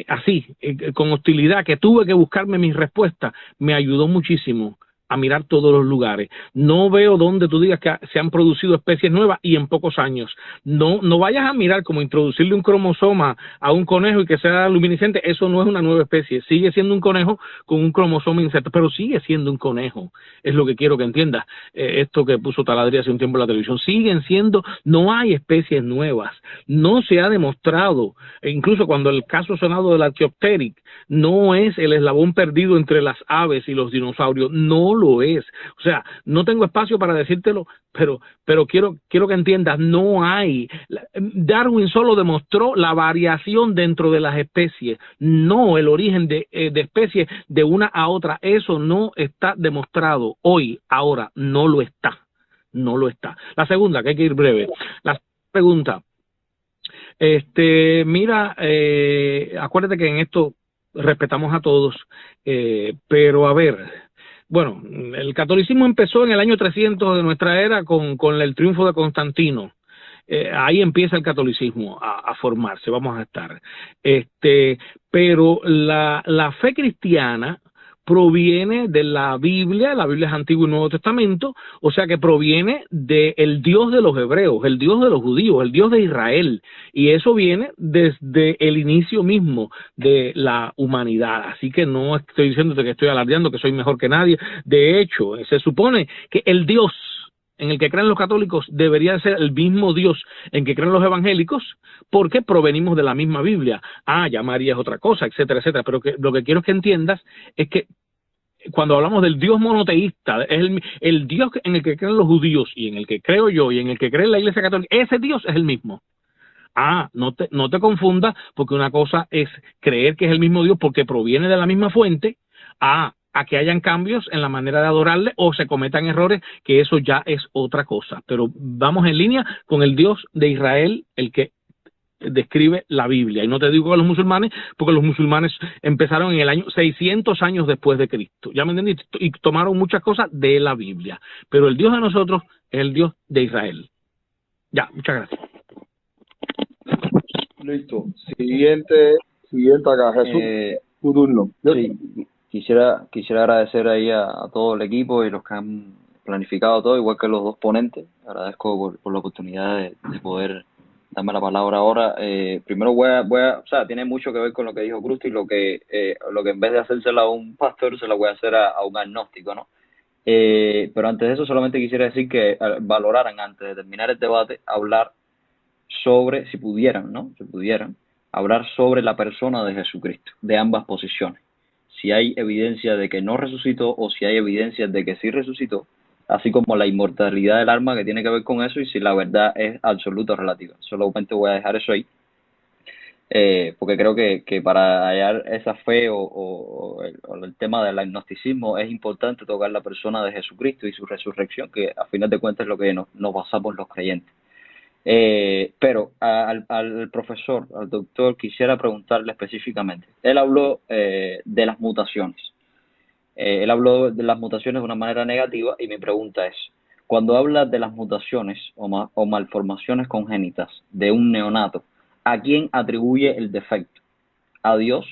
así, con hostilidad, que tuve que buscarme mis respuestas, me ayudó muchísimo a mirar todos los lugares. No veo donde tú digas que se han producido especies nuevas y en pocos años. No vayas a mirar como introducirle un cromosoma a un conejo y que sea luminiscente. Eso no es una nueva especie. Sigue siendo un conejo con un cromosoma inserto, pero sigue siendo un conejo. Es lo que quiero que entiendas. Esto que puso Taladri hace un tiempo en la televisión. Siguen siendo, no hay especies nuevas. No se ha demostrado, incluso cuando el caso sonado del Archaeopteryx no es el eslabón perdido entre las aves y los dinosaurios. No lo es. O sea, no tengo espacio para decírtelo, pero quiero que entiendas, no hay. Darwin solo demostró la variación dentro de las especies, no el origen de especies de una a otra. Eso no está demostrado hoy, ahora, no lo está. No lo está. La segunda, que hay que ir breve. La pregunta, mira, acuérdate que en esto respetamos a todos, pero a ver. Bueno, el catolicismo empezó en el año 300 de nuestra era con el triunfo de Constantino. Ahí empieza el catolicismo a formarse, vamos a estar. Pero la fe cristiana proviene de la Biblia es Antiguo y Nuevo Testamento, o sea que proviene del Dios de los hebreos, el Dios de los judíos, el Dios de Israel, y eso viene desde el inicio mismo de la humanidad. Así que no estoy diciéndote que estoy alardeando que soy mejor que nadie. De hecho, se supone que el Dios en el que creen los católicos debería ser el mismo Dios en que creen los evangélicos, porque provenimos de la misma Biblia. Ya María es otra cosa, etcétera, etcétera. Pero lo que quiero que entiendas es que cuando hablamos del Dios monoteísta, es el Dios en el que creen los judíos y en el que creo yo y en el que cree la Iglesia Católica, ese Dios es el mismo. No te confundas, porque una cosa es creer que es el mismo Dios porque proviene de la misma fuente, a que hayan cambios en la manera de adorarle o se cometan errores, que eso ya es otra cosa. Pero vamos en línea con el Dios de Israel, el que describe la Biblia. Y no te digo a los musulmanes, porque los musulmanes empezaron en el año 600 años después de Cristo. ¿Ya me entendiste? Y tomaron muchas cosas de la Biblia. Pero el Dios de nosotros es el Dios de Israel. Ya, muchas gracias. Listo. Siguiente acá, Jesús, tu turno. Sí, quisiera agradecer ahí a todo el equipo y los que han planificado todo, igual que los dos ponentes. Agradezco por la oportunidad de poder darme la palabra ahora. Primero o sea, tiene mucho que ver con lo que dijo Krusty, lo que en vez de hacérsela a un pastor, se la voy a hacer a un agnóstico, ¿no? Pero antes de eso solamente quisiera decir que valoraran, antes de terminar el debate, hablar sobre, si pudieran, hablar sobre la persona de Jesucristo, de ambas posiciones. Si hay evidencia de que no resucitó o si hay evidencia de que sí resucitó, así como la inmortalidad del alma que tiene que ver con eso y si la verdad es absoluta o relativa. Solamente voy a dejar eso ahí, porque creo que para hallar esa fe o el tema del agnosticismo es importante tocar la persona de Jesucristo y su resurrección, que a final de cuentas es lo que nos basamos los creyentes. Pero al profesor, al doctor, quisiera preguntarle específicamente. Él habló de las mutaciones. Él habló de las mutaciones de una manera negativa y mi pregunta es, cuando habla de las mutaciones o malformaciones congénitas de un neonato, ¿a quién atribuye el defecto? ¿A Dios?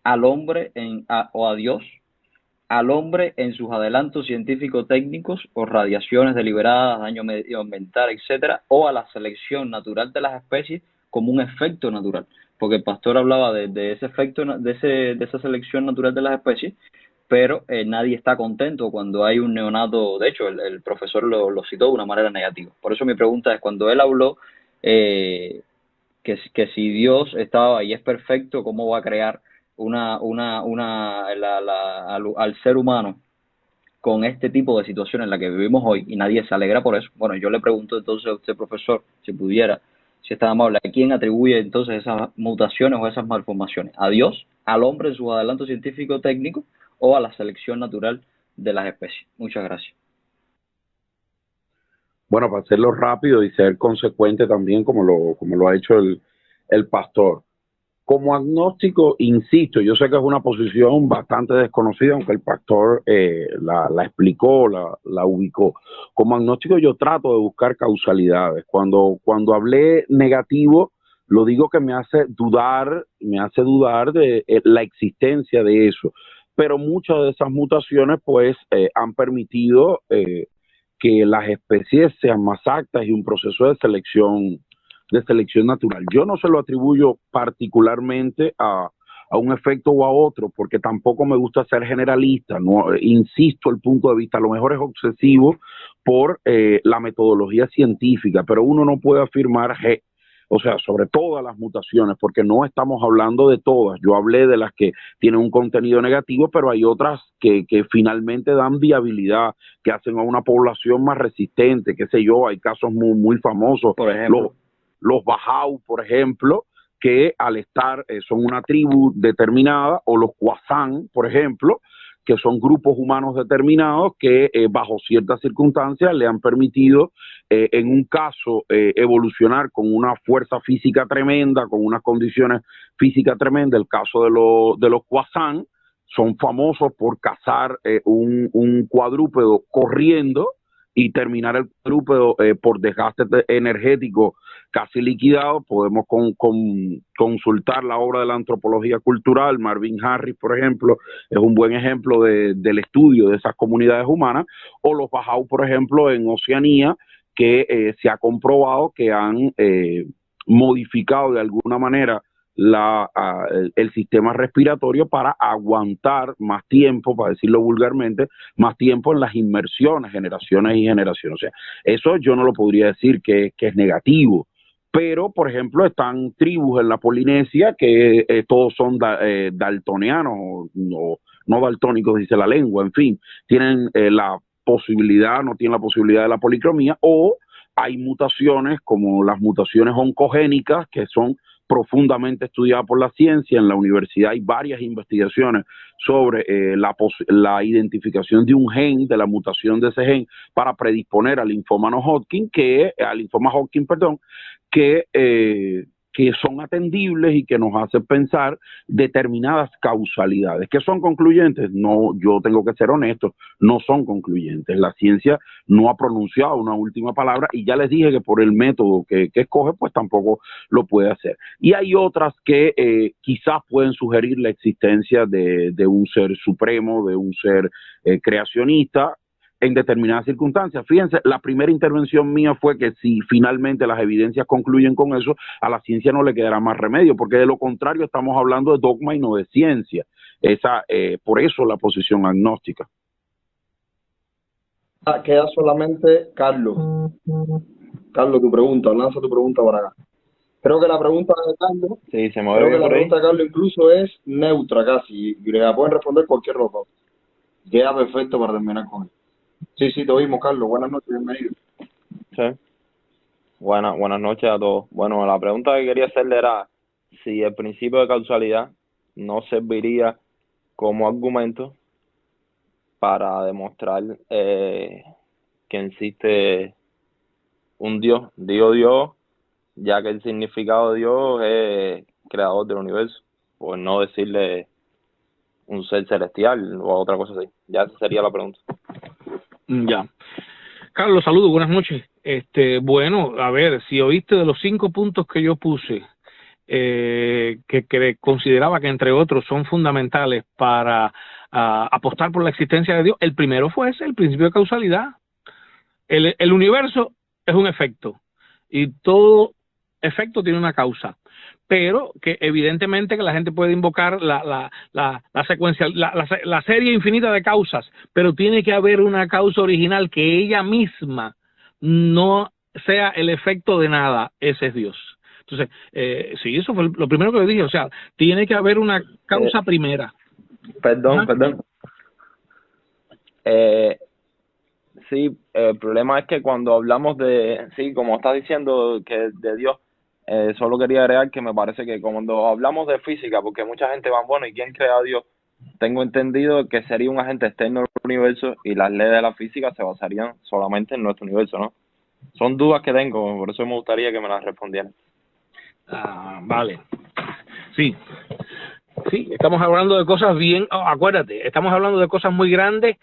¿Al hombre o a Dios? ¿Al hombre en sus adelantos científico-técnicos o radiaciones deliberadas, daño medioambiental, etcétera, o a la selección natural de las especies como un efecto natural? Porque el pastor hablaba de ese efecto, de esa selección natural de las especies, pero nadie está contento cuando hay un neonato. De hecho, el profesor lo citó de una manera negativa. Por eso mi pregunta es, cuando él habló que si Dios estaba y es perfecto, ¿cómo va a crear al ser humano con este tipo de situación en la que vivimos hoy y nadie se alegra por eso? Bueno, yo le pregunto entonces a usted, profesor, si pudiera, si está amable, ¿a quién atribuye entonces esas mutaciones o esas malformaciones? ¿A Dios, al hombre en sus adelantos científico técnicos o a la selección natural de las especies? Muchas gracias. Bueno, para hacerlo rápido y ser consecuente también como lo ha hecho el pastor. Como agnóstico, insisto, yo sé que es una posición bastante desconocida, aunque el pastor la explicó, la ubicó. Como agnóstico yo trato de buscar causalidades. Cuando hablé negativo, lo digo que me hace dudar de la existencia de eso. Pero muchas de esas mutaciones pues han permitido que las especies sean más aptas y un proceso de selección natural. Yo no se lo atribuyo particularmente a un efecto o a otro, porque tampoco me gusta ser generalista, no insisto, el punto de vista a lo mejor es obsesivo por la metodología científica, pero uno no puede afirmar o sea, sobre todas las mutaciones, porque no estamos hablando de todas. Yo hablé de las que tienen un contenido negativo, pero hay otras que finalmente dan viabilidad, que hacen a una población más resistente, qué sé yo, hay casos muy, muy famosos. Por ejemplo, los Bajau, por ejemplo, que al estar son una tribu determinada, o los Kwazan, por ejemplo, que son grupos humanos determinados que bajo ciertas circunstancias le han permitido, en un caso, evolucionar con una fuerza física tremenda, con unas condiciones físicas tremendas. El caso de los Kwazan son famosos por cazar un cuadrúpedo corriendo y terminar el cuadrúpedo por desgaste energético casi liquidado. Podemos consultar la obra de la antropología cultural. Marvin Harris, por ejemplo, es un buen ejemplo del estudio de esas comunidades humanas, o los Bajau, por ejemplo, en Oceanía, que se ha comprobado que han modificado de alguna manera el sistema respiratorio para aguantar más tiempo, para decirlo vulgarmente, más tiempo en las inmersiones, generaciones y generaciones. O sea, eso yo no lo podría decir que es negativo, pero, por ejemplo, están tribus en la Polinesia que todos son daltonianos, o no daltónicos, dice la lengua, en fin, tienen no tienen la posibilidad de la policromía, o hay mutaciones como las mutaciones oncogénicas, que son profundamente estudiada por la ciencia. En la universidad hay varias investigaciones sobre la identificación de un gen, de la mutación de ese gen, para predisponer al linfoma Hodgkin, que que son atendibles y que nos hacen pensar determinadas causalidades. ¿Que son concluyentes? No, yo tengo que ser honesto, no son concluyentes. La ciencia no ha pronunciado una última palabra y ya les dije que por el método que escoge, pues tampoco lo puede hacer. Y hay otras que quizás pueden sugerir la existencia de un ser supremo, de un ser creacionista, en determinadas circunstancias. Fíjense, la primera intervención mía fue que si finalmente las evidencias concluyen con eso, a la ciencia no le quedará más remedio, porque de lo contrario estamos hablando de dogma y no de ciencia. Por eso la posición agnóstica. Queda solamente Carlos. Carlos, lanza tu pregunta para acá. Creo que la pregunta de Carlos, sí, se me creo que la pregunta de Carlos incluso es neutra casi, y le pueden responder cualquier cosa. Queda perfecto para terminar con él. Sí, te oímos, Carlos. Buenas noches, bienvenido. Sí. Buenas noches a todos. Bueno, la pregunta que quería hacerle era si el principio de causalidad no serviría como argumento para demostrar que existe un Dios. Digo Dios, ya que el significado de Dios es creador del universo, por no decirle un ser celestial o otra cosa así. Ya esa sería la pregunta. Ya. Carlos, saludos, buenas noches. Bueno, a ver, si oíste de los 5 puntos que yo puse, que consideraba que entre otros son fundamentales para apostar por la existencia de Dios, el primero fue ese, el principio de causalidad. El universo es un efecto y todo efecto tiene una causa, pero que evidentemente que la gente puede invocar la secuencia, la serie infinita de causas, pero tiene que haber una causa original que ella misma no sea el efecto de nada. Ese es Dios. Entonces, sí, eso fue lo primero que le dije, o sea, tiene que haber una causa primera. Perdón. Sí, el problema es que cuando hablamos de, sí, como estás diciendo, que de Dios, solo quería agregar que me parece que cuando hablamos de física, porque mucha gente va, bueno, ¿y quién crea a Dios? Tengo entendido que sería un agente externo al universo y las leyes de la física se basarían solamente en nuestro universo, ¿no? Son dudas que tengo, por eso me gustaría que me las respondieran. Vale. Sí, estamos hablando de cosas bien, acuérdate, estamos hablando de cosas muy grandes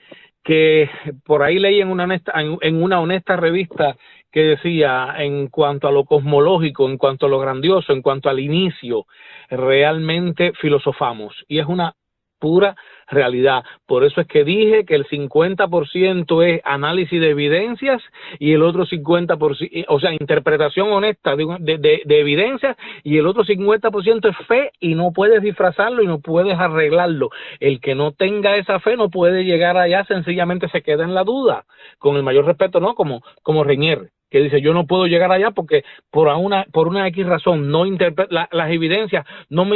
que por ahí leí en una honesta revista que decía, en cuanto a lo cosmológico, en cuanto a lo grandioso, en cuanto al inicio, realmente filosofamos, y es una pura realidad. Por eso es que dije que el 50% es análisis de evidencias y el otro 50%, o sea, interpretación honesta de evidencias, y el otro 50% es fe, y no puedes disfrazarlo y no puedes arreglarlo. El que no tenga esa fe no puede llegar allá, sencillamente se queda en la duda, con el mayor respeto, ¿no? Como Reñer, que dice, yo no puedo llegar allá porque por una X razón no las evidencias no me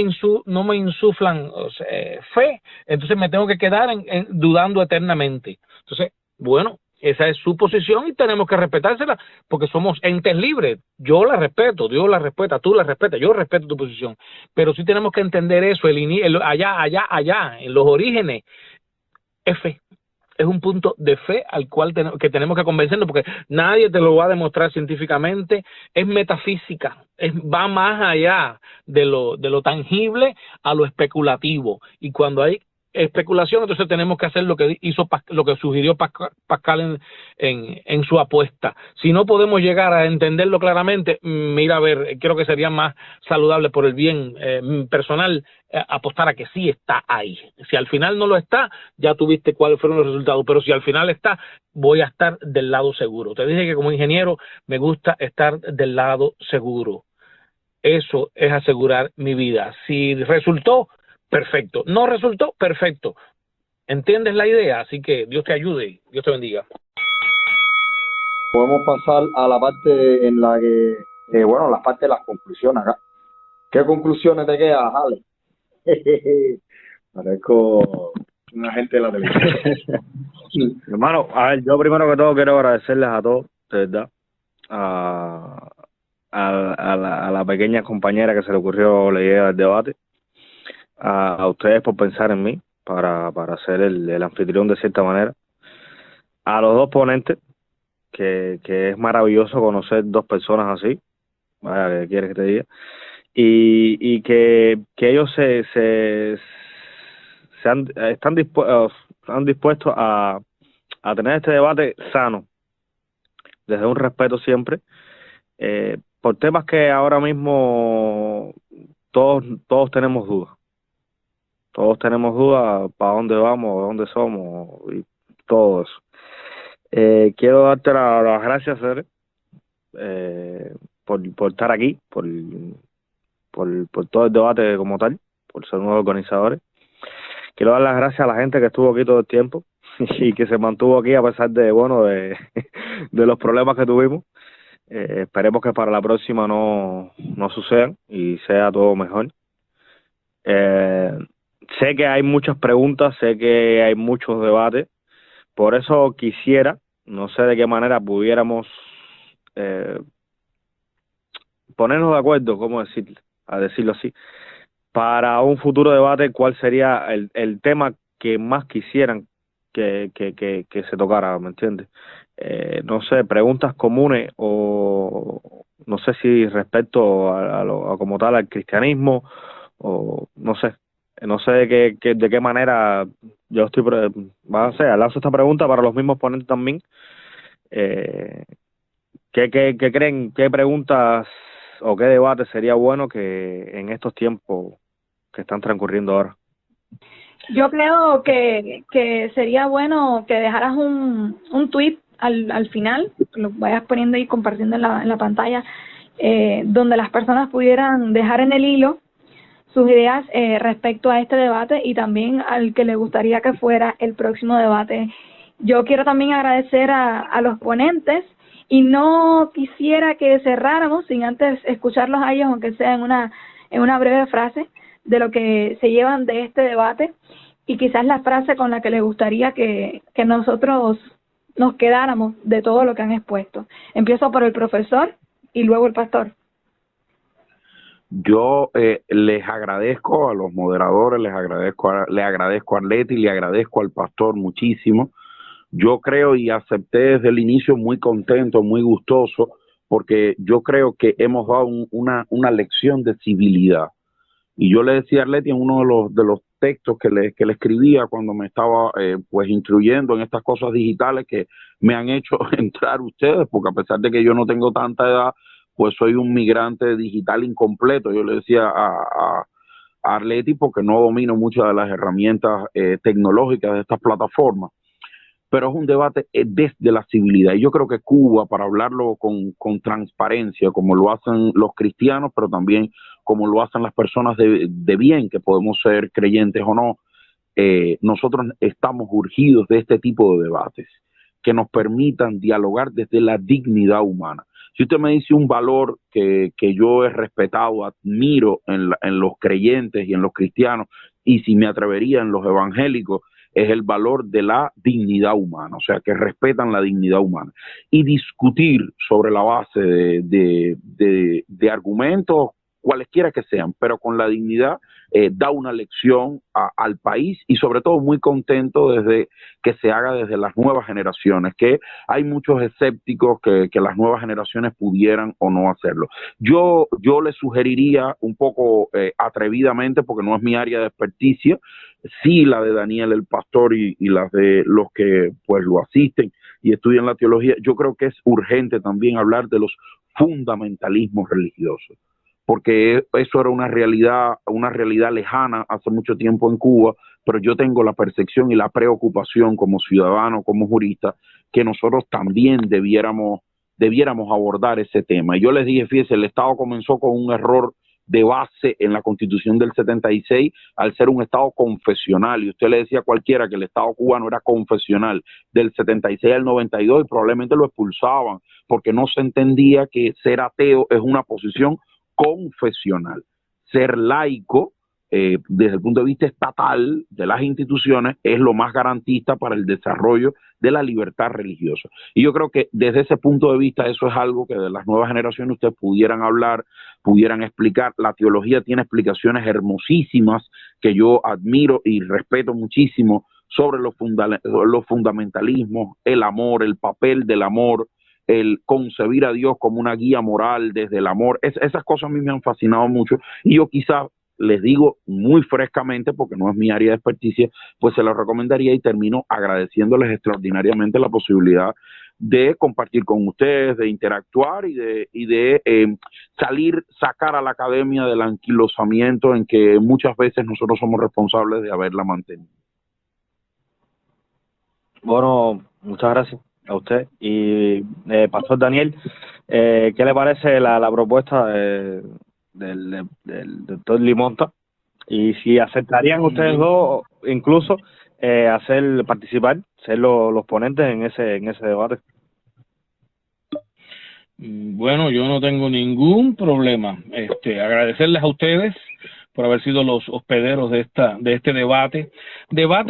insuflan, o sea, fe, entonces me tengo que quedar dudando eternamente. Entonces, bueno, esa es su posición y tenemos que respetársela porque somos entes libres. Yo la respeto, Dios la respeta, tú la respetas, yo respeto tu posición, pero sí tenemos que entender eso, allá, en los orígenes, es fe. Es un punto de fe al cual que tenemos que convencernos, porque nadie te lo va a demostrar científicamente. Es metafísica, va más allá de lo tangible a lo especulativo, y cuando hay especulación, entonces tenemos que hacer lo que sugirió Pascal en su apuesta. Si no podemos llegar a entenderlo claramente, mira, a ver, creo que sería más saludable por el bien personal apostar a que sí está ahí. Si al final no lo está, ya tuviste cuáles fueron los resultados, pero si al final está, voy a estar del lado seguro. Te dije que como ingeniero me gusta estar del lado seguro. Eso es asegurar mi vida. Si resultó, perfecto. No resultó, perfecto. ¿Entiendes la idea? Así que Dios te ayude, Dios te bendiga. Podemos pasar a la parte en la que, la parte de las conclusiones acá. ¿Qué conclusiones te quedan, Ale? Parezco un agente de la televisión. Hermano, a ver, yo primero que todo quiero agradecerles a todos, de verdad, a la pequeña compañera que se le ocurrió la idea del debate, a ustedes por pensar en mí para ser el anfitrión de cierta manera, a los dos ponentes, que es maravilloso conocer dos personas así, vaya, ¿qué quieres que te diga? y que ellos están dispuestos a tener este debate sano, desde un respeto siempre, por temas que ahora mismo todos tenemos dudas. Todos tenemos dudas para dónde vamos, dónde somos y todo eso. Quiero darte las gracias, Cere, por estar aquí, por todo el debate como tal, por ser unos organizadores. Quiero dar las gracias a la gente que estuvo aquí todo el tiempo y que se mantuvo aquí a pesar de de los problemas que tuvimos. Esperemos que para la próxima no sucedan y sea todo mejor. Sé que hay muchas preguntas, sé que hay muchos debates, por eso quisiera, no sé de qué manera pudiéramos ponernos de acuerdo, a decirlo así, para un futuro debate, cuál sería el tema que más quisieran que se tocara, ¿me entiendes? No sé, preguntas comunes o no sé si respecto a como tal al cristianismo o no sé de qué manera yo lanzo esta pregunta para los mismos ponentes también. ¿Qué creen, qué preguntas o qué debate sería bueno que en estos tiempos que están transcurriendo ahora? Yo creo que sería bueno que dejaras un tweet al final, lo vayas poniendo y compartiendo en la pantalla, donde las personas pudieran dejar en el hilo sus ideas respecto a este debate y también al que le gustaría que fuera el próximo debate. Yo quiero también agradecer a los ponentes y no quisiera que cerráramos sin antes escucharlos a ellos, aunque sea en una breve frase de lo que se llevan de este debate y quizás la frase con la que les gustaría que nosotros nos quedáramos de todo lo que han expuesto. Empiezo por el profesor y luego el pastor. Yo les agradezco a los moderadores, le agradezco a Arleti, le agradezco al pastor muchísimo. Yo creo y acepté desde el inicio muy contento, muy gustoso, porque yo creo que hemos dado una lección de civilidad. Y yo le decía a Arleti en uno de los textos que le escribía cuando me estaba pues instruyendo en estas cosas digitales que me han hecho entrar ustedes, porque a pesar de que yo no tengo tanta edad, pues soy un migrante digital incompleto. Yo le decía a Arleti porque no domino muchas de las herramientas tecnológicas de estas plataformas, pero es un debate desde la civilidad. Y yo creo que Cuba, para hablarlo con transparencia, como lo hacen los cristianos, pero también como lo hacen las personas de bien, que podemos ser creyentes o no, nosotros estamos urgidos de este tipo de debates que nos permitan dialogar desde la dignidad humana. Si usted me dice un valor que yo he respetado, admiro en los creyentes y en los cristianos, y si me atrevería en los evangélicos, es el valor de la dignidad humana, o sea, que respetan la dignidad humana. Y discutir sobre la base de argumentos, cualesquiera que sean, pero con la dignidad, da una lección al país y sobre todo muy contento desde que se haga desde las nuevas generaciones, que hay muchos escépticos que las nuevas generaciones pudieran o no hacerlo. Yo le sugeriría un poco atrevidamente, porque no es mi área de experticia, sí la de Daniel el pastor y las de los que pues lo asisten y estudian la teología. Yo creo que es urgente también hablar de los fundamentalismos religiosos, porque eso era una realidad lejana hace mucho tiempo en Cuba, pero yo tengo la percepción y la preocupación como ciudadano, como jurista, que nosotros también debiéramos abordar ese tema. Y yo les dije, fíjense, el Estado comenzó con un error de base en la Constitución del 76 al ser un Estado confesional, y usted le decía a cualquiera que el Estado cubano era confesional del 76 al 92 y probablemente lo expulsaban porque no se entendía que ser ateo es una posición confesional. Ser laico desde el punto de vista estatal de las instituciones es lo más garantista para el desarrollo de la libertad religiosa. Y yo creo que desde ese punto de vista eso es algo que de las nuevas generaciones ustedes pudieran hablar, pudieran explicar. La teología tiene explicaciones hermosísimas que yo admiro y respeto muchísimo sobre los fundamentalismos, el amor, el papel del amor, el concebir a Dios como una guía moral desde el amor. Esas cosas a mí me han fascinado mucho y yo quizás les digo muy frescamente, porque no es mi área de experticia, pues se los recomendaría y termino agradeciéndoles extraordinariamente la posibilidad de compartir con ustedes, de interactuar y de sacar a la academia del anquilosamiento en que muchas veces nosotros somos responsables de haberla mantenido. Bueno, muchas gracias a usted. Y Pastor Daniel, ¿qué le parece la propuesta del doctor Limonta? Y si aceptarían ustedes dos incluso participar, ser los ponentes en ese debate. Bueno, yo no tengo ningún problema. Agradecerles a ustedes por haber sido los hospederos de este debate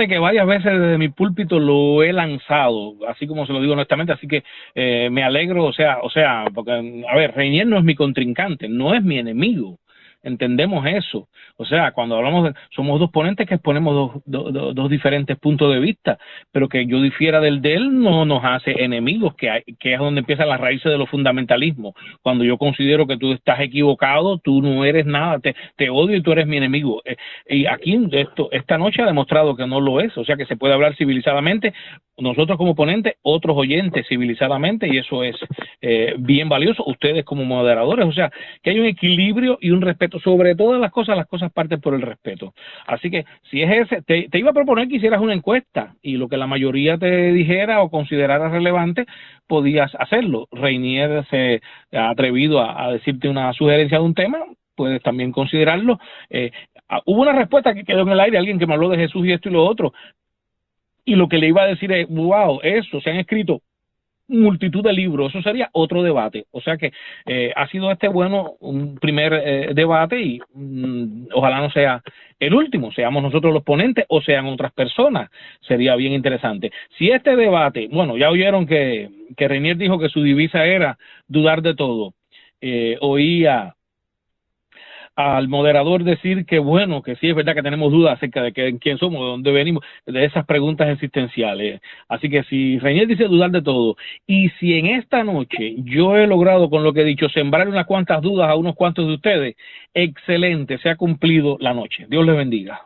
que varias veces desde mi púlpito lo he lanzado, así como se lo digo honestamente, así que me alegro, o sea, porque, a ver, Reinier no es mi contrincante, no es mi enemigo. Entendemos eso. O sea, cuando hablamos somos dos ponentes que exponemos dos diferentes puntos de vista, pero que yo difiera del de él no nos hace enemigos, que es donde empiezan las raíces de los fundamentalismos. Cuando yo considero que tú estás equivocado, tú no eres nada, te odio y tú eres mi enemigo. Y aquí esta noche ha demostrado que no lo es, o sea que se puede hablar civilizadamente, nosotros como ponentes, otros oyentes civilizadamente, y eso es bien valioso, ustedes como moderadores, o sea, que hay un equilibrio y un respeto. Sobre todas las cosas parten por el respeto. Así que si es ese, te iba a proponer que hicieras una encuesta y lo que la mayoría te dijera o considerara relevante, podías hacerlo. Reinier se ha atrevido a decirte una sugerencia de un tema, puedes también considerarlo. Hubo una respuesta que quedó en el aire, alguien que me habló de Jesús y esto y lo otro, y lo que le iba a decir es, wow, eso, se han escrito multitud de libros, eso sería otro debate. O sea que ha sido un primer debate y ojalá no sea el último, seamos nosotros los ponentes o sean otras personas, sería bien interesante. Si este debate, bueno, ya oyeron que Reinier dijo que su divisa era dudar de todo, oía al moderador decir que bueno, que sí es verdad que tenemos dudas acerca de quién somos, de dónde venimos, de esas preguntas existenciales. Así que si Reinier dice dudar de todo, y si en esta noche yo he logrado con lo que he dicho sembrar unas cuantas dudas a unos cuantos de ustedes, excelente, se ha cumplido la noche. Dios les bendiga.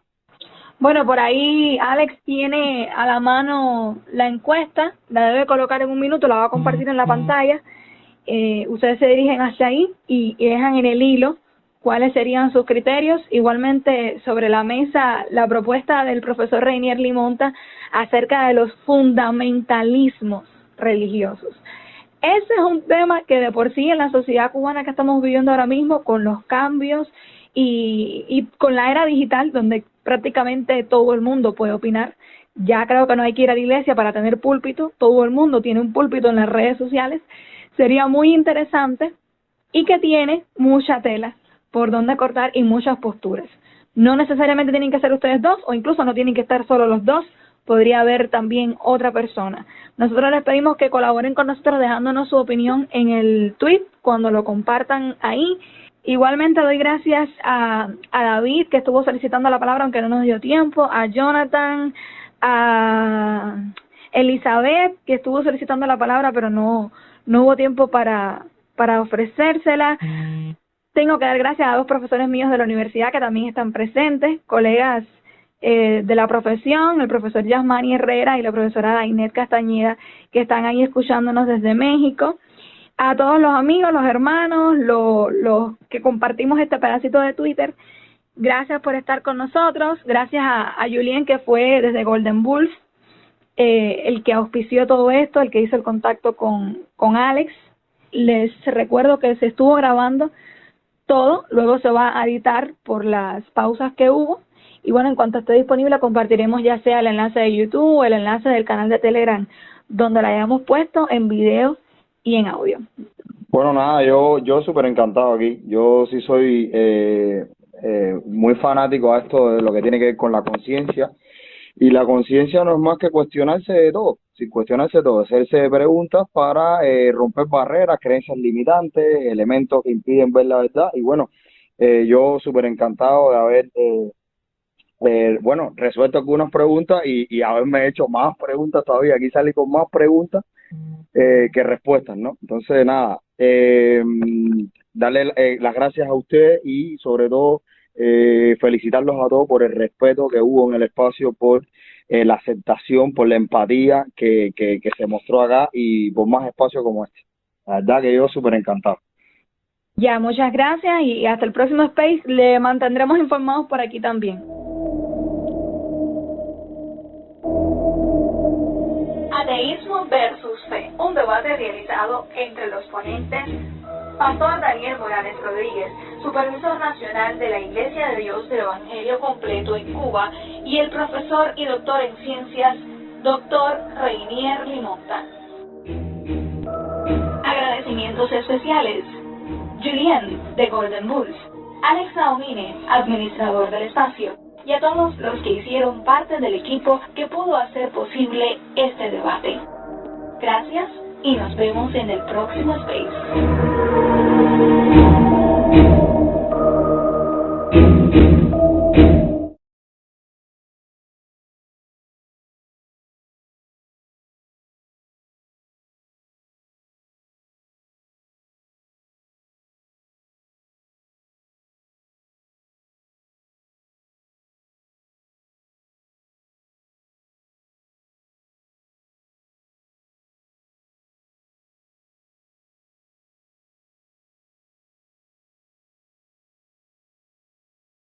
Bueno, por ahí Alex tiene a la mano la encuesta, la debe colocar en un minuto, la va a compartir en la pantalla. Ustedes se dirigen hacia ahí y dejan en el hilo cuáles serían sus criterios. Igualmente sobre la mesa la propuesta del profesor Reinier Limonta acerca de los fundamentalismos religiosos. Ese es un tema que de por sí en la sociedad cubana que estamos viviendo ahora mismo, con los cambios y con la era digital donde prácticamente todo el mundo puede opinar, ya creo que no hay que ir a la iglesia para tener púlpito, todo el mundo tiene un púlpito en las redes sociales, sería muy interesante y que tiene mucha tela por donde cortar y muchas posturas. No necesariamente tienen que ser ustedes dos, o incluso no tienen que estar solo los dos, podría haber también otra persona. Nosotros les pedimos que colaboren con nosotros dejándonos su opinión en el tweet, cuando lo compartan ahí. Igualmente doy gracias a David, que estuvo solicitando la palabra aunque no nos dio tiempo, a Jonathan, a Elizabeth, que estuvo solicitando la palabra pero no hubo tiempo para ofrecérsela. Tengo que dar gracias a dos profesores míos de la universidad que también están presentes, colegas de la profesión, el profesor Yasmani Herrera y la profesora Dainet Castañeda, que están ahí escuchándonos desde México. A todos los amigos, los hermanos, los que compartimos este pedacito de Twitter, gracias por estar con nosotros. Gracias a Julien, que fue desde Golden Bulls, el que auspició todo esto, el que hizo el contacto con Alex. Les recuerdo que se estuvo grabando todo, luego se va a editar por las pausas que hubo. Y bueno, en cuanto esté disponible compartiremos ya sea el enlace de YouTube o el enlace del canal de Telegram, donde la hayamos puesto en video y en audio. Bueno, nada, yo súper encantado aquí. Yo sí soy muy fanático a esto de lo que tiene que ver con la conciencia. Y la conciencia no es más que cuestionarse de todo, hacerse preguntas para romper barreras, creencias limitantes, elementos que impiden ver la verdad. Y bueno, yo súper encantado de haber resuelto algunas preguntas y haberme hecho más preguntas todavía. Aquí salí con más preguntas que respuestas, ¿no? Entonces, nada, darle las gracias a usted y sobre todo felicitarlos a todos por el respeto que hubo en el espacio, por la aceptación, por la empatía que se mostró acá y por más espacio como este. La verdad que yo súper encantado. Ya, muchas gracias y hasta el próximo Space. Le mantendremos informados por aquí también. Ateísmo versus fe, un debate realizado entre los ponentes Pastor Daniel Morales Rodríguez, Supervisor Nacional de la Iglesia de Dios del Evangelio Completo en Cuba, y el profesor y doctor en ciencias, Dr. Reinier Limonta. Agradecimientos especiales: Julien de Golden Bulls, Alex Naumine, administrador del espacio, y a todos los que hicieron parte del equipo que pudo hacer posible este debate. Gracias y nos vemos en el próximo Space.